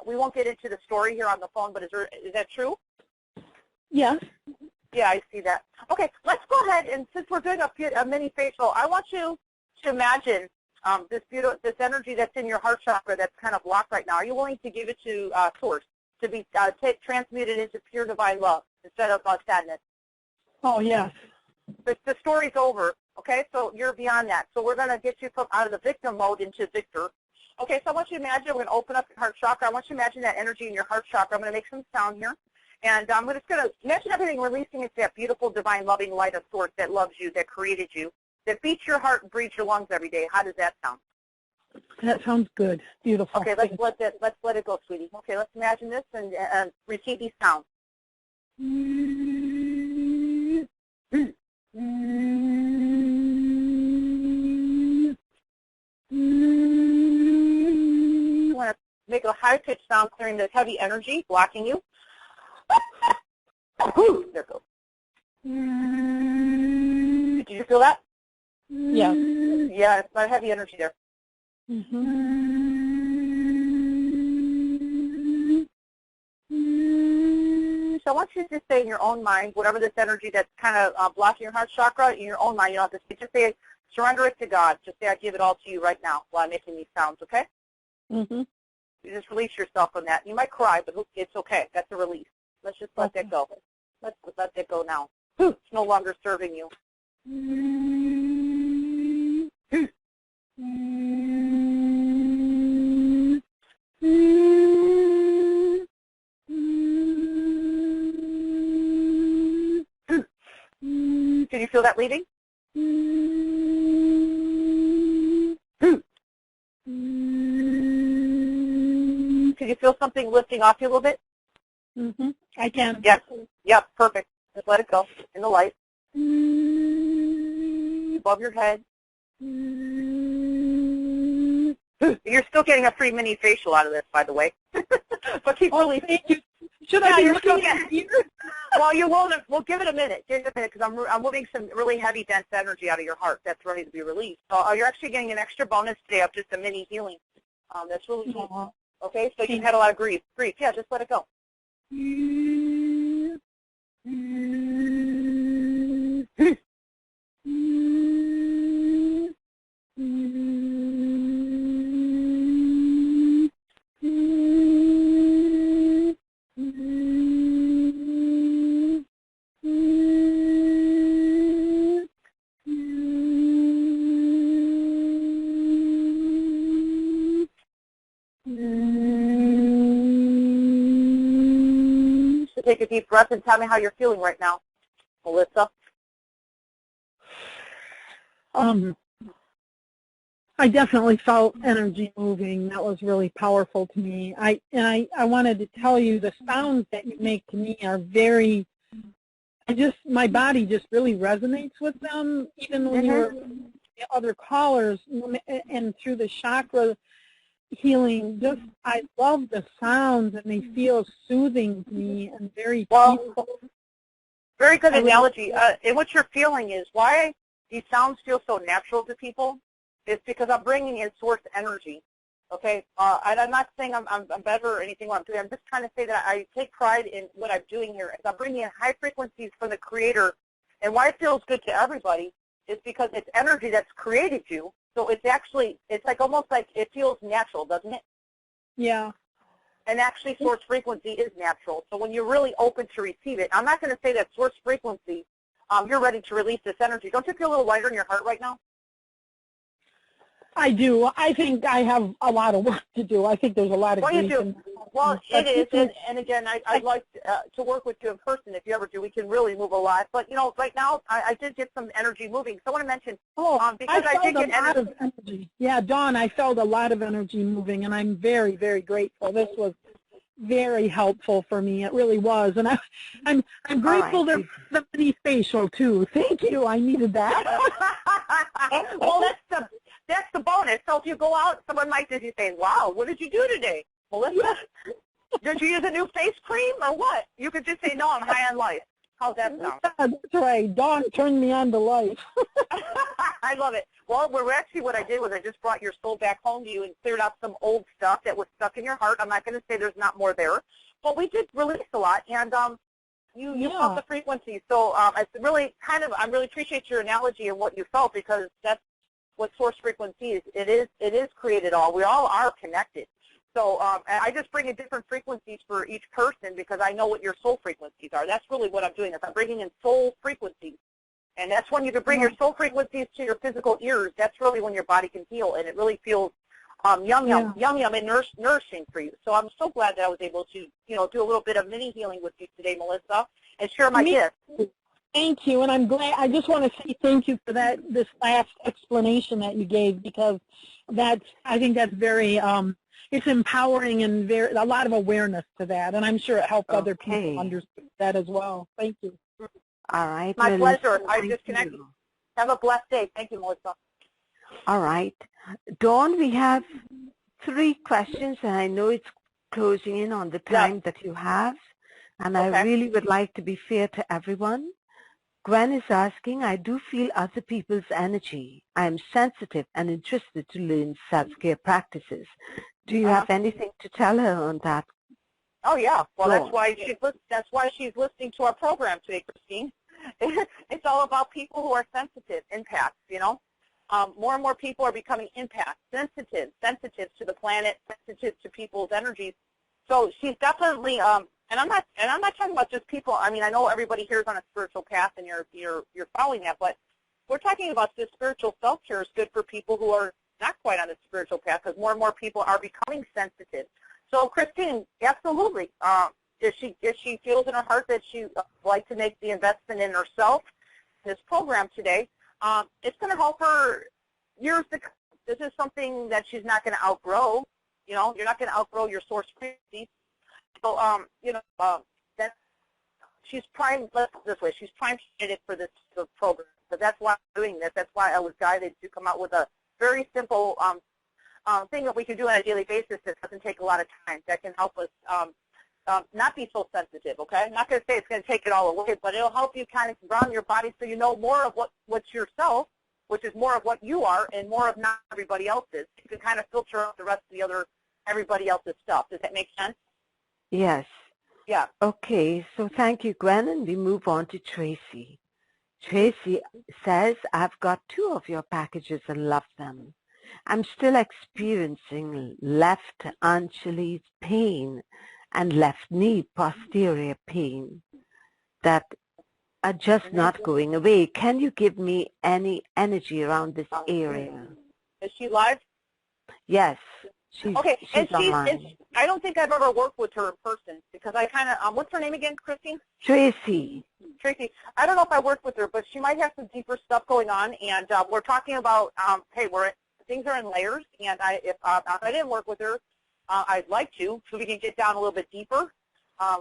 we won't get into the story here on the phone, but is that true? Yes. Yeah, I see that. Okay, let's go ahead, and since we're doing a mini facial, I want you to imagine this energy that's in your heart chakra that's kind of blocked right now. Are you willing to give it to Source to be transmuted into pure divine love instead of sadness? Oh, yes. The story's over, okay? So you're beyond that. So we're going to get you out of the victim mode into victor. Okay, so I want you to imagine, we're going to open up your heart chakra. I want you to imagine that energy in your heart chakra. I'm going to make some sound here. And I'm just going to imagine everything releasing into that beautiful, divine, loving light of Source that loves you, that created you, that beats your heart and breathes your lungs every day. How does that sound? That sounds good. Beautiful. Okay, let's let it go, sweetie. Okay, let's imagine this and receive these sounds. You want to make a high-pitched sound, clearing the heavy energy blocking you. There it goes. Did you feel that? Yes. Yeah, it's not heavy energy there. So I want you to just say in your own mind, whatever this energy that's kind of blocking your heart chakra, in your own mind, you don't have to say, just say, surrender it to God. Just say, I give it all to you right now while I'm making these sounds, okay? You just release yourself from that. You might cry, but it's okay. That's a release. Let's just let that go. Let's let that go now. It's no longer serving you. Can you feel that leaving? Can you feel something lifting off you a little bit? I can. Yes. Yep, perfect. Just let it go in the light. Above your head. You're still getting a free mini facial out of this, by the way. But keep releasing. Thank you. Should I be looking at you? Well, you will. We'll give it a minute. Give it a minute, because I'm moving some really heavy, dense energy out of your heart that's ready to be released. So you're actually getting an extra bonus today of just a mini healing. That's really cool. Okay, so you've had a lot of grief. Yeah, just let it go. take a deep breath and tell me how you're feeling right now, Melissa. I definitely felt energy moving. That was really powerful to me. I wanted to tell you the sounds that you make to me are very, my body just really resonates with them, even when you're other callers, and through the chakra healing, I love the sounds, and they feel soothing to me and very peaceful. Very good analogy. And what you're feeling is why these sounds feel so natural to people. It's because I'm bringing in source energy, okay? And I'm not saying I'm better or anything what I'm doing. I'm just trying to say that I take pride in what I'm doing here. As I'm bringing in high frequencies from the Creator, and why it feels good to everybody is because it's energy that's created you. So it's actually, it's like almost like it feels natural, doesn't it? Yeah. And actually source frequency is natural. So when you're really open to receive it, I'm not going to say that source frequency, you're ready to release this energy. Don't you feel a little lighter in your heart right now? I do. I think I have a lot of work to do. I think there's a lot of grief. Well, you do. Well, it is. And again, I'd like to work with you in person. If you ever do, we can really move a lot. But, you know, right now, I did get some energy moving. So I want to mention, because I did get a lot of energy. Yeah, Dawn, I felt a lot of energy moving, and I'm very, very grateful. This was very helpful for me. It really was. And I'm grateful there was the mini facial, too. Thank you. I needed that. Well, that's the bonus. So if you go out, someone might just say, wow, what did you do today? Melissa, did you use a new face cream or what? You could just say, no, I'm high on life. How's that sound? That's right. Dawn turned me on to life. I love it. Well, what I did was I just brought your soul back home to you and cleared out some old stuff that was stuck in your heart. I'm not going to say there's not more there, but we did release a lot, and you felt the frequency. So I really appreciate your analogy and what you felt, because that's what source frequency is. It is created all. We all are connected. So I just bring in different frequencies for each person because I know what your soul frequencies are. That's really what I'm doing. Is I'm bringing in soul frequencies. And that's when you can bring your soul frequencies to your physical ears. That's really when your body can heal, and it really feels yum, and nourishing for you. So I'm so glad that I was able to, do a little bit of mini healing with you today, Melissa, and share my gift. Thank you, and I'm glad. I just want to say thank you for this last explanation that you gave, because I think that's very it's empowering and a lot of awareness to that, and I'm sure it helped other people understand that as well. Thank you. All right. My pleasure. I disconnected. Have a blessed day. Thank you, Melissa. All right. Dawn, we have 3 questions, and I know it's closing in on the time that you have, and I really would like to be fair to everyone. Gwen is asking, I do feel other people's energy. I am sensitive and interested to learn self-care practices. Do you have anything to tell her on that? Oh yeah, well that's why she's listening to our program today, Christine. It's all about people who are sensitive, empaths. More and more people are becoming empaths, sensitive to the planet, sensitive to people's energies. So she's definitely, and I'm not talking about just people. I mean, I know everybody here is on a spiritual path, and you're following that, but we're talking about this spiritual self-care is good for people who are not quite on the spiritual path, because more and more people are becoming sensitive. So, Christine, absolutely. If she feels in her heart that she would like to make the investment in herself, this program today, it's going to help her years to come. This is something that she's not going to outgrow. You're not going to outgrow your source frequency. So, that she's primed. Let's put it this way: she's primed for this program. So that's why I'm doing this. That's why I was guided to come out with a very simple thing that we can do on a daily basis that doesn't take a lot of time, that can help us not be so sensitive, okay? I'm not going to say it's going to take it all away, but it'll help you kind of ground your body so you know more of what's yourself, which is more of what you are, and more of not everybody else's. You can kind of filter out the rest of everybody else's stuff. Does that make sense? Yes. Yeah. Okay, so thank you, Gwen, and we move on to Tracy. Tracy says, I've got 2 of your packages and love them. I'm still experiencing left Achilles pain and left knee posterior pain that are just not going away. Can you give me any energy around this area? Is she live? Yes. She's online. I don't think I've ever worked with her in person because I kind of, what's her name again, Christine? Tracy. Tracy. I don't know if I worked with her, but she might have some deeper stuff going on. And we're talking about, hey, things are in layers. And if I didn't work with her, I'd like to, so we can get down a little bit deeper.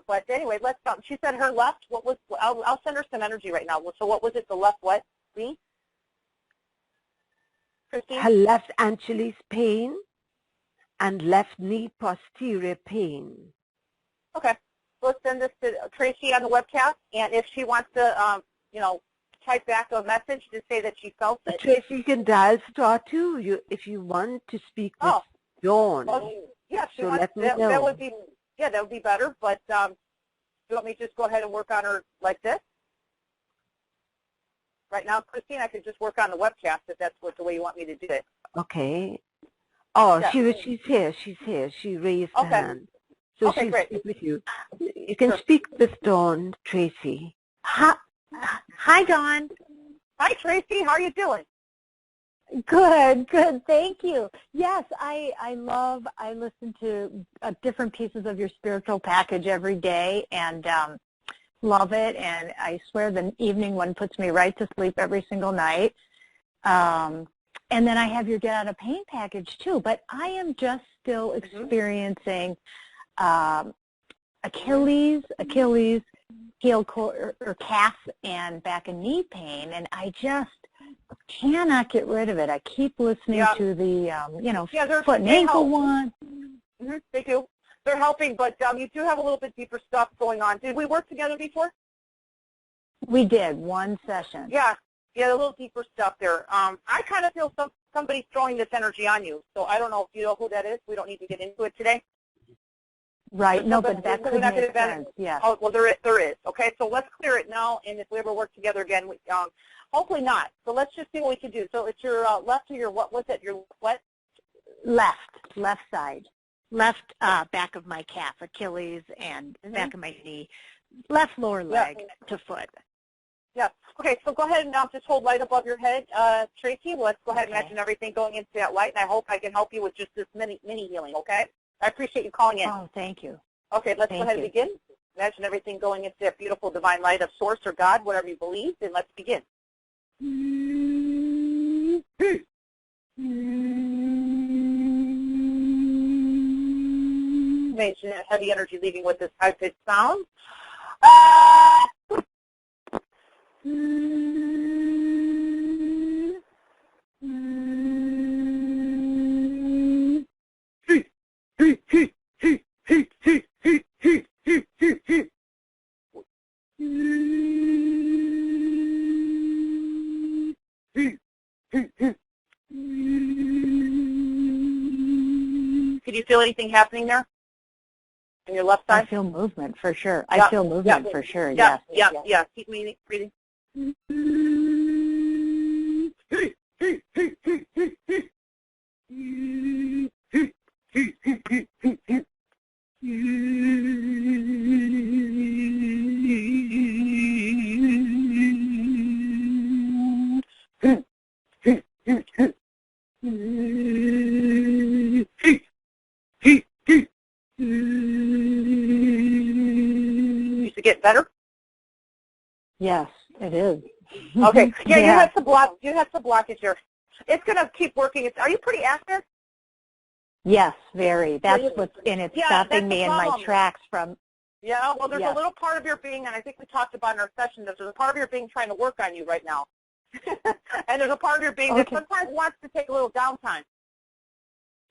But anyway, let's. She said her left. What was? I'll send her some energy right now. So what was it? The left what? Me? Christine? Her left Achilles pain and left knee posterior pain. Okay. Let's send this to Tracy on the webcast, and if she wants to, type back a message to say that she felt it. Tracy, you can dial *2 if you want to speak with Dawn. Well, yeah, so let me know. That would be, that would be better. But do you want me to just go ahead and work on her like this? Right now, Christine, I could just work on the webcast if that's the way you want me to do it. Okay. Oh, Yeah. she's here. She's here. She raised her hand. So Okay, she'll great. speak with you. You can speak with Dawn, Tracy. Hi, Dawn. Hi, Tracy. How are you doing? Good, thank you. Yes, I listen to different pieces of your spiritual package every day and love it, and I swear the evening one puts me right to sleep every single night. And then I have your Get Out of Pain package too, but I am just still experiencing Achilles, heel or calf and back and knee pain, and I just cannot get rid of it. I keep listening to the, foot and ankle one. Mm-hmm, they do. They're helping, but you do have a little bit deeper stuff going on. Did we work together before? We did, one session. Yeah, a little deeper stuff there. I kind of feel somebody's throwing this energy on you, so I don't know if you know who that is. We don't need to get into it today. Right, no, but that could make sense, yeah. Oh, well, there is. Okay, so let's clear it now, and if we ever work together again, hopefully not. So let's just see what we can do. So it's your left or your, what was it, your what? Left side. Left back of my calf, Achilles, and back of my knee. Left lower leg to foot. Yeah. Okay, so go ahead and just hold light above your head, Tracy. Let's go ahead and imagine everything going into that light, and I hope I can help you with just this mini healing, okay? I appreciate you calling in. Oh, thank you. Okay, let's go ahead and begin. Imagine everything going into that beautiful divine light of Source or God, whatever you believe, and let's begin. Imagine that heavy energy leaving with this high-pitched sound. Can you feel anything happening there on your left side? I feel movement for sure. I feel movement for sure, yes. Yeah. Keep breathing. Used to get better? Yes, it is. Okay. Yeah, you have some blockage here. It's going to keep working. Are you pretty active? Yes, very. That's what's in it, stopping me in my tracks from. Yeah, well, there's a little part of your being, and I think we talked about in our session, there's a part of your being trying to work on you right now. And there's a part of your being that sometimes wants to take a little downtime.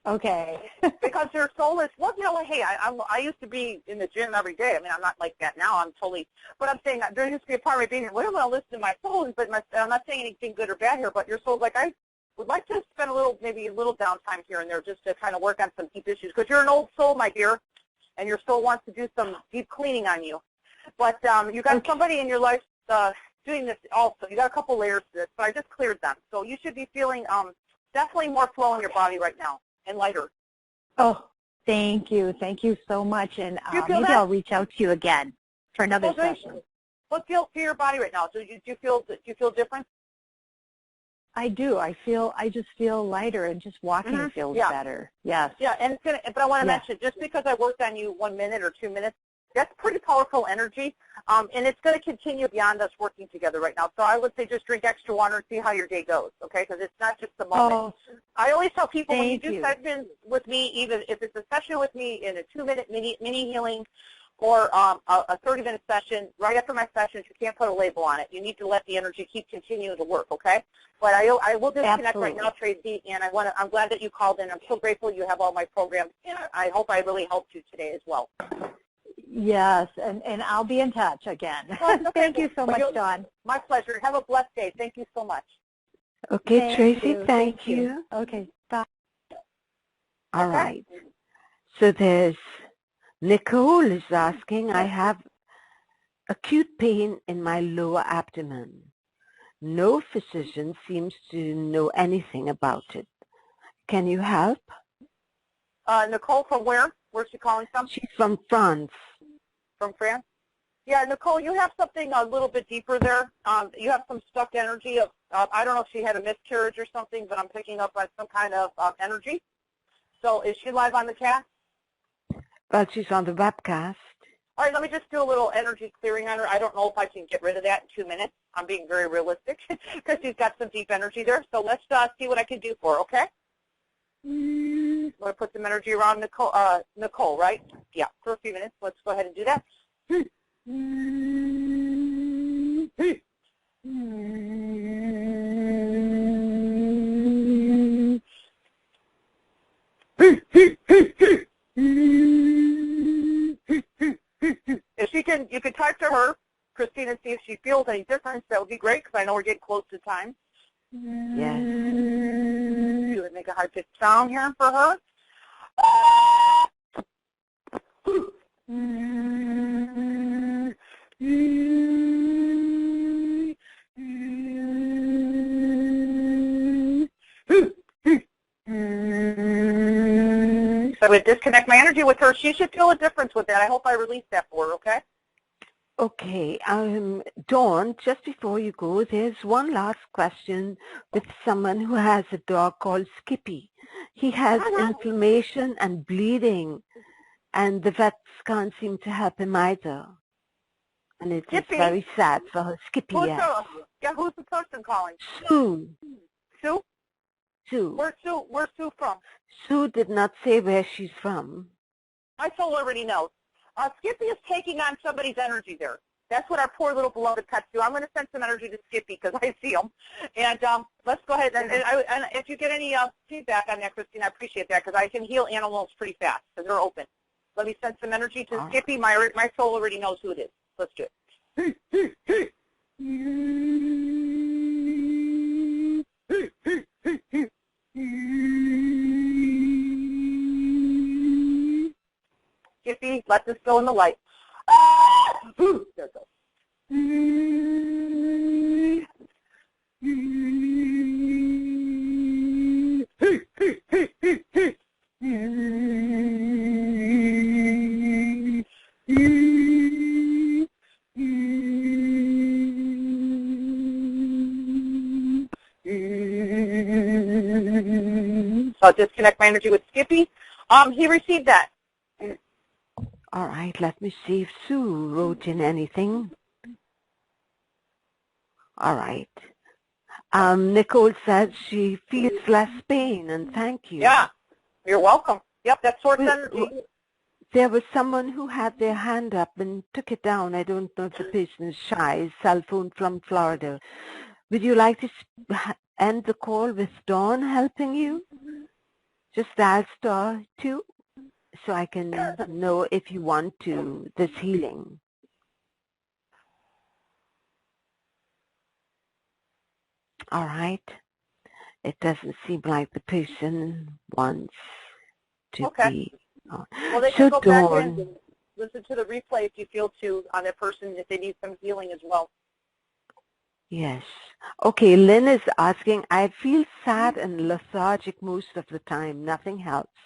Okay. Because your soul is, well, you know, hey, I used to be in the gym every day. I mean, I'm not like that now. I'm totally, but I'm saying there used to be a part of my being that wouldn't want to listen to my soul, but I'm not saying anything good or bad here, but your soul's like, I would like to spend maybe a little downtime here and there just to kind of work on some deep issues. Because you're an old soul, my dear, and your soul wants to do some deep cleaning on you. But you got somebody in your life doing this also. You got a couple layers to this, but I just cleared them. So you should be feeling definitely more flow in your body right now and lighter. Oh, thank you. Thank you so much. And maybe I'll reach out to you again for another session. What feels to your body right now? Do you feel different? I do. I just feel lighter, and just walking feels better. Yes. Yeah, and it's gonna, but I want to mention, just because I worked on you 1 minute or 2 minutes, that's pretty powerful energy, and it's going to continue beyond us working together right now. So I would say just drink extra water and see how your day goes, okay? Because it's not just the moment. Oh, I always tell people when you do you. sessions with me, even if it's a session with me in a 2-minute mini healing, or a 30-minute session, right after my sessions, you can't put a label on it. You need to let the energy keep continuing to work, okay? But I will disconnect right now, Tracy, and I'm glad that you called in. I'm so grateful you have all my programs, and I hope I really helped you today as well. Yes, and I'll be in touch again. Well, okay. Thank you so much, Dawn. My pleasure. Have a blessed day. Thank you so much. Okay, Tracy, thank you. Okay, bye. All right. So there's Nicole is asking, I have acute pain in my lower abdomen. No physician seems to know anything about it. Can you help? Nicole, from where? Where's she calling from? She's from France. From France? Yeah, Nicole, you have something a little bit deeper there. You have some stuck energy of, I don't know if she had a miscarriage or something, but I'm picking up on some kind of energy. So is she live on the cast? Well, she's on the webcast. All right, let me just do a little energy clearing on her. I don't know if I can get rid of that in 2 minutes. I'm being very realistic because she's got some deep energy there. So let's see what I can do for her, okay? I'm going to put some energy around Nicole, right? Yeah, for a few minutes. Let's go ahead and do that. If she can, you can type to her, Christine, and see if she feels any difference. That would be great because I know we're getting close to time. Yes. You would make a high-pitched sound here for her. So I would disconnect my energy with her. She should feel a difference with that. I hope I release that for her, okay? Okay. Dawn, just before you go, there's one last question with someone who has a dog called Skippy. He has inflammation and bleeding, and the vets can't seem to help him either. And it is very sad for her. Skippy, yes. Yeah, who's the person calling? Sue. Sue? Sue. Where's Sue from? Sue did not say where she's from. My soul already knows. Skippy is taking on somebody's energy there. That's what our poor little beloved pets do. I'm going to send some energy to Skippy because I see him. And let's go ahead. And if you get any feedback on that, Christine, I appreciate that because I can heal animals pretty fast because they're open. Let me send some energy to Skippy. My soul already knows who it is. Let's do it. Skippy, let this go in the light. There it goes. So I'll disconnect my energy with Skippy. He received that. All right, let me see if Sue wrote in anything. All right. Nicole says she feels less pain, and thank you. Yeah, you're welcome. Yep, that's source energy. There was someone who had their hand up and took it down. I don't know if the person is shy. Cell phone from Florida. Would you like to end the call with Dawn helping you? Just dial *2 so I can know if you want to this healing. All right. It doesn't seem like the person wants to be. Well, they can go back in and listen to the replay if you feel to on that person if they need some healing as well. Yes. Okay, Lynn is asking, I feel sad and lethargic most of the time. Nothing helps.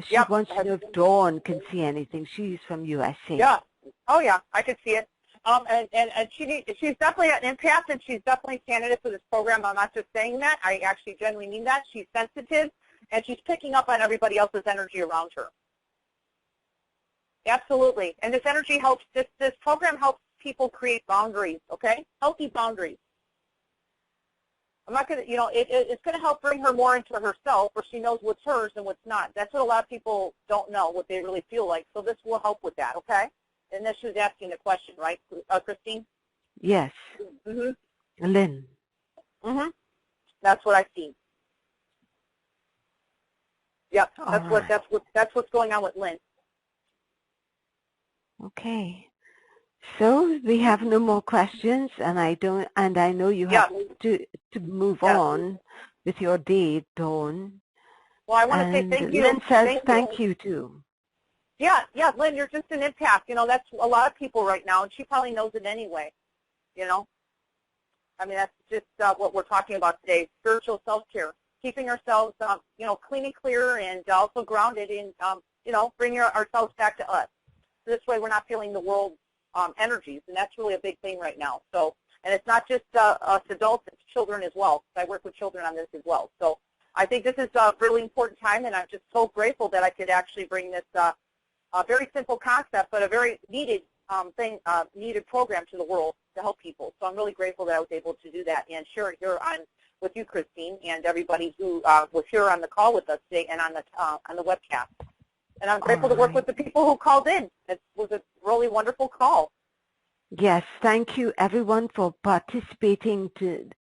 She wants to know if Dawn can see anything. She's from USA. Yeah. Oh, yeah. I can see it. And she's definitely an empath, and she's definitely a candidate for this program. I'm not just saying that. I actually genuinely mean that. She's sensitive, and she's picking up on everybody else's energy around her. Absolutely. And this energy helps, this program helps people create boundaries, okay? Healthy boundaries. I'm not going to, it's going to help bring her more into herself, where she knows what's hers and what's not. That's what a lot of people don't know, what they really feel like. So this will help with that, okay? And then she was asking the question, right, Christine? Yes. Mm-hmm. Lynn. Mm-hmm. That's what I see. Yep. That's what's going on with Lynn. Okay. So we have no more questions, and I know you have to move on with your day, Dawn. Well, I want to say thank you. Lynn says thank you too. Yeah, Lynn, you're just an empath. That's a lot of people right now, and she probably knows it anyway. I mean, that's just what we're talking about today: spiritual self-care, keeping ourselves, clean and clear, and also grounded in, bringing ourselves back to us. So this way, we're not feeling the world's energies, and that's really a big thing right now. So, and it's not just us adults; it's children as well. I work with children on this as well. So, I think this is a really important time, and I'm just so grateful that I could actually bring this. A very simple concept, but a very needed needed program to the world to help people. So I'm really grateful that I was able to do that and share it here with you, Christine, and everybody who was here on the call with us today and on the webcast. And I'm grateful to work with the people who called in. It was a really wonderful call. Yes, thank you everyone for participating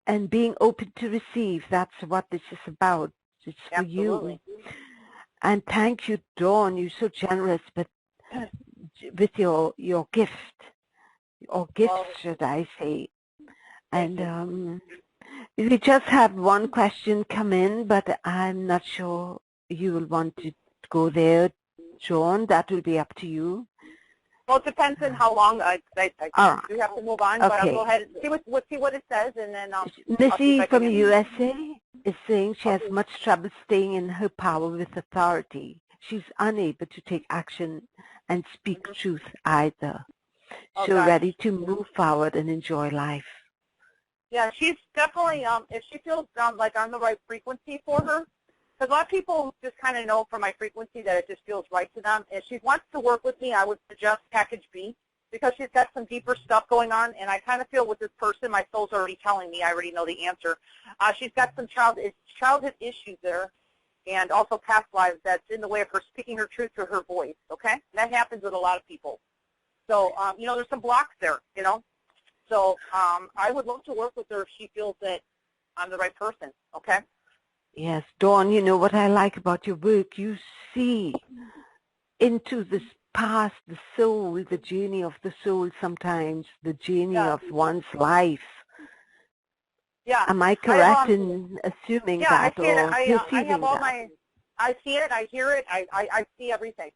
and being open to receive. That's what this is about. It's for you. And thank you, Dawn. You're so generous, but with your gift, or gifts, should I say? And we just had one question come in, but I'm not sure you will want to go there, Dawn. That will be up to you. Well, it depends on how long. I do have to move on, but I'll go ahead and see what it says, and then Missy from USA is saying she has much trouble staying in her power with authority. She's unable to take action and speak truth either. So ready to move forward and enjoy life. Yeah, she's definitely, if she feels like I'm the right frequency for her, because a lot of people just kind of know from my frequency that it just feels right to them. If she wants to work with me, I would suggest package B, because she's got some deeper stuff going on, and I kind of feel with this person, my soul's already telling me, I already know the answer. She's got some childhood issues there, and also past lives that's in the way of her speaking her truth through her voice, okay? And that happens with a lot of people. So, there's some blocks there, So I would love to work with her if she feels that I'm the right person, okay? Yes, Dawn, you know what I like about your work? You see into this past, the soul, the journey of the soul sometimes, the journey of one's life. Yeah. Am I correct in assuming that? Yeah, I see it. I have all I see it, I hear it, I see everything.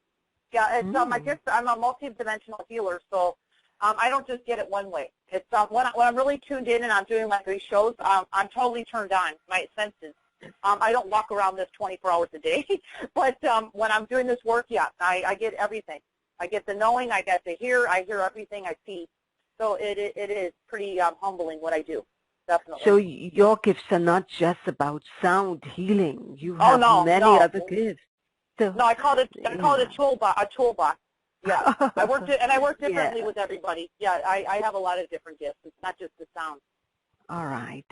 Yeah, it's I'm a multi-dimensional healer, so I don't just get it one way. It's when I'm really tuned in and I'm doing these shows, I'm totally turned on, my senses. I don't walk around this 24 hours a day, but when I'm doing this work, I get everything. I get the knowing, I get to hear, I hear everything, I see. So it is pretty humbling what I do, definitely. So your gifts are not just about sound healing. You have many other gifts. So, no, I call it a toolbox. Yeah, I work differently with everybody. Yeah, I have a lot of different gifts. It's not just the sound. All right.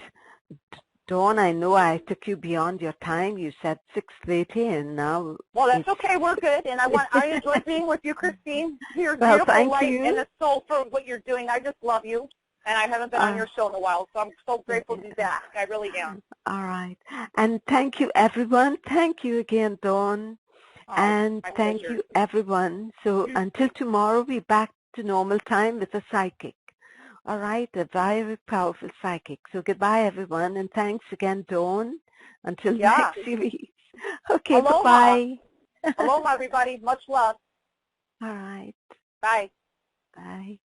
Dawn, I know I took you beyond your time. You said 6:30, and now. Well, that's okay. We're good, and I enjoy being with you, Christine. You're beautiful light and a soul for what you're doing. I just love you, and I haven't been on your show in a while, so I'm so grateful to be back. I really am. All right, and thank you, everyone. Thank you again, Dawn, and thank you, everyone. So until tomorrow, we're back to normal time with a psychic. All right, a very powerful psychic. So goodbye, everyone, and thanks again, Dawn. Until next week. Okay, bye-bye. Aloha, everybody. Much love. All right. Bye. Bye.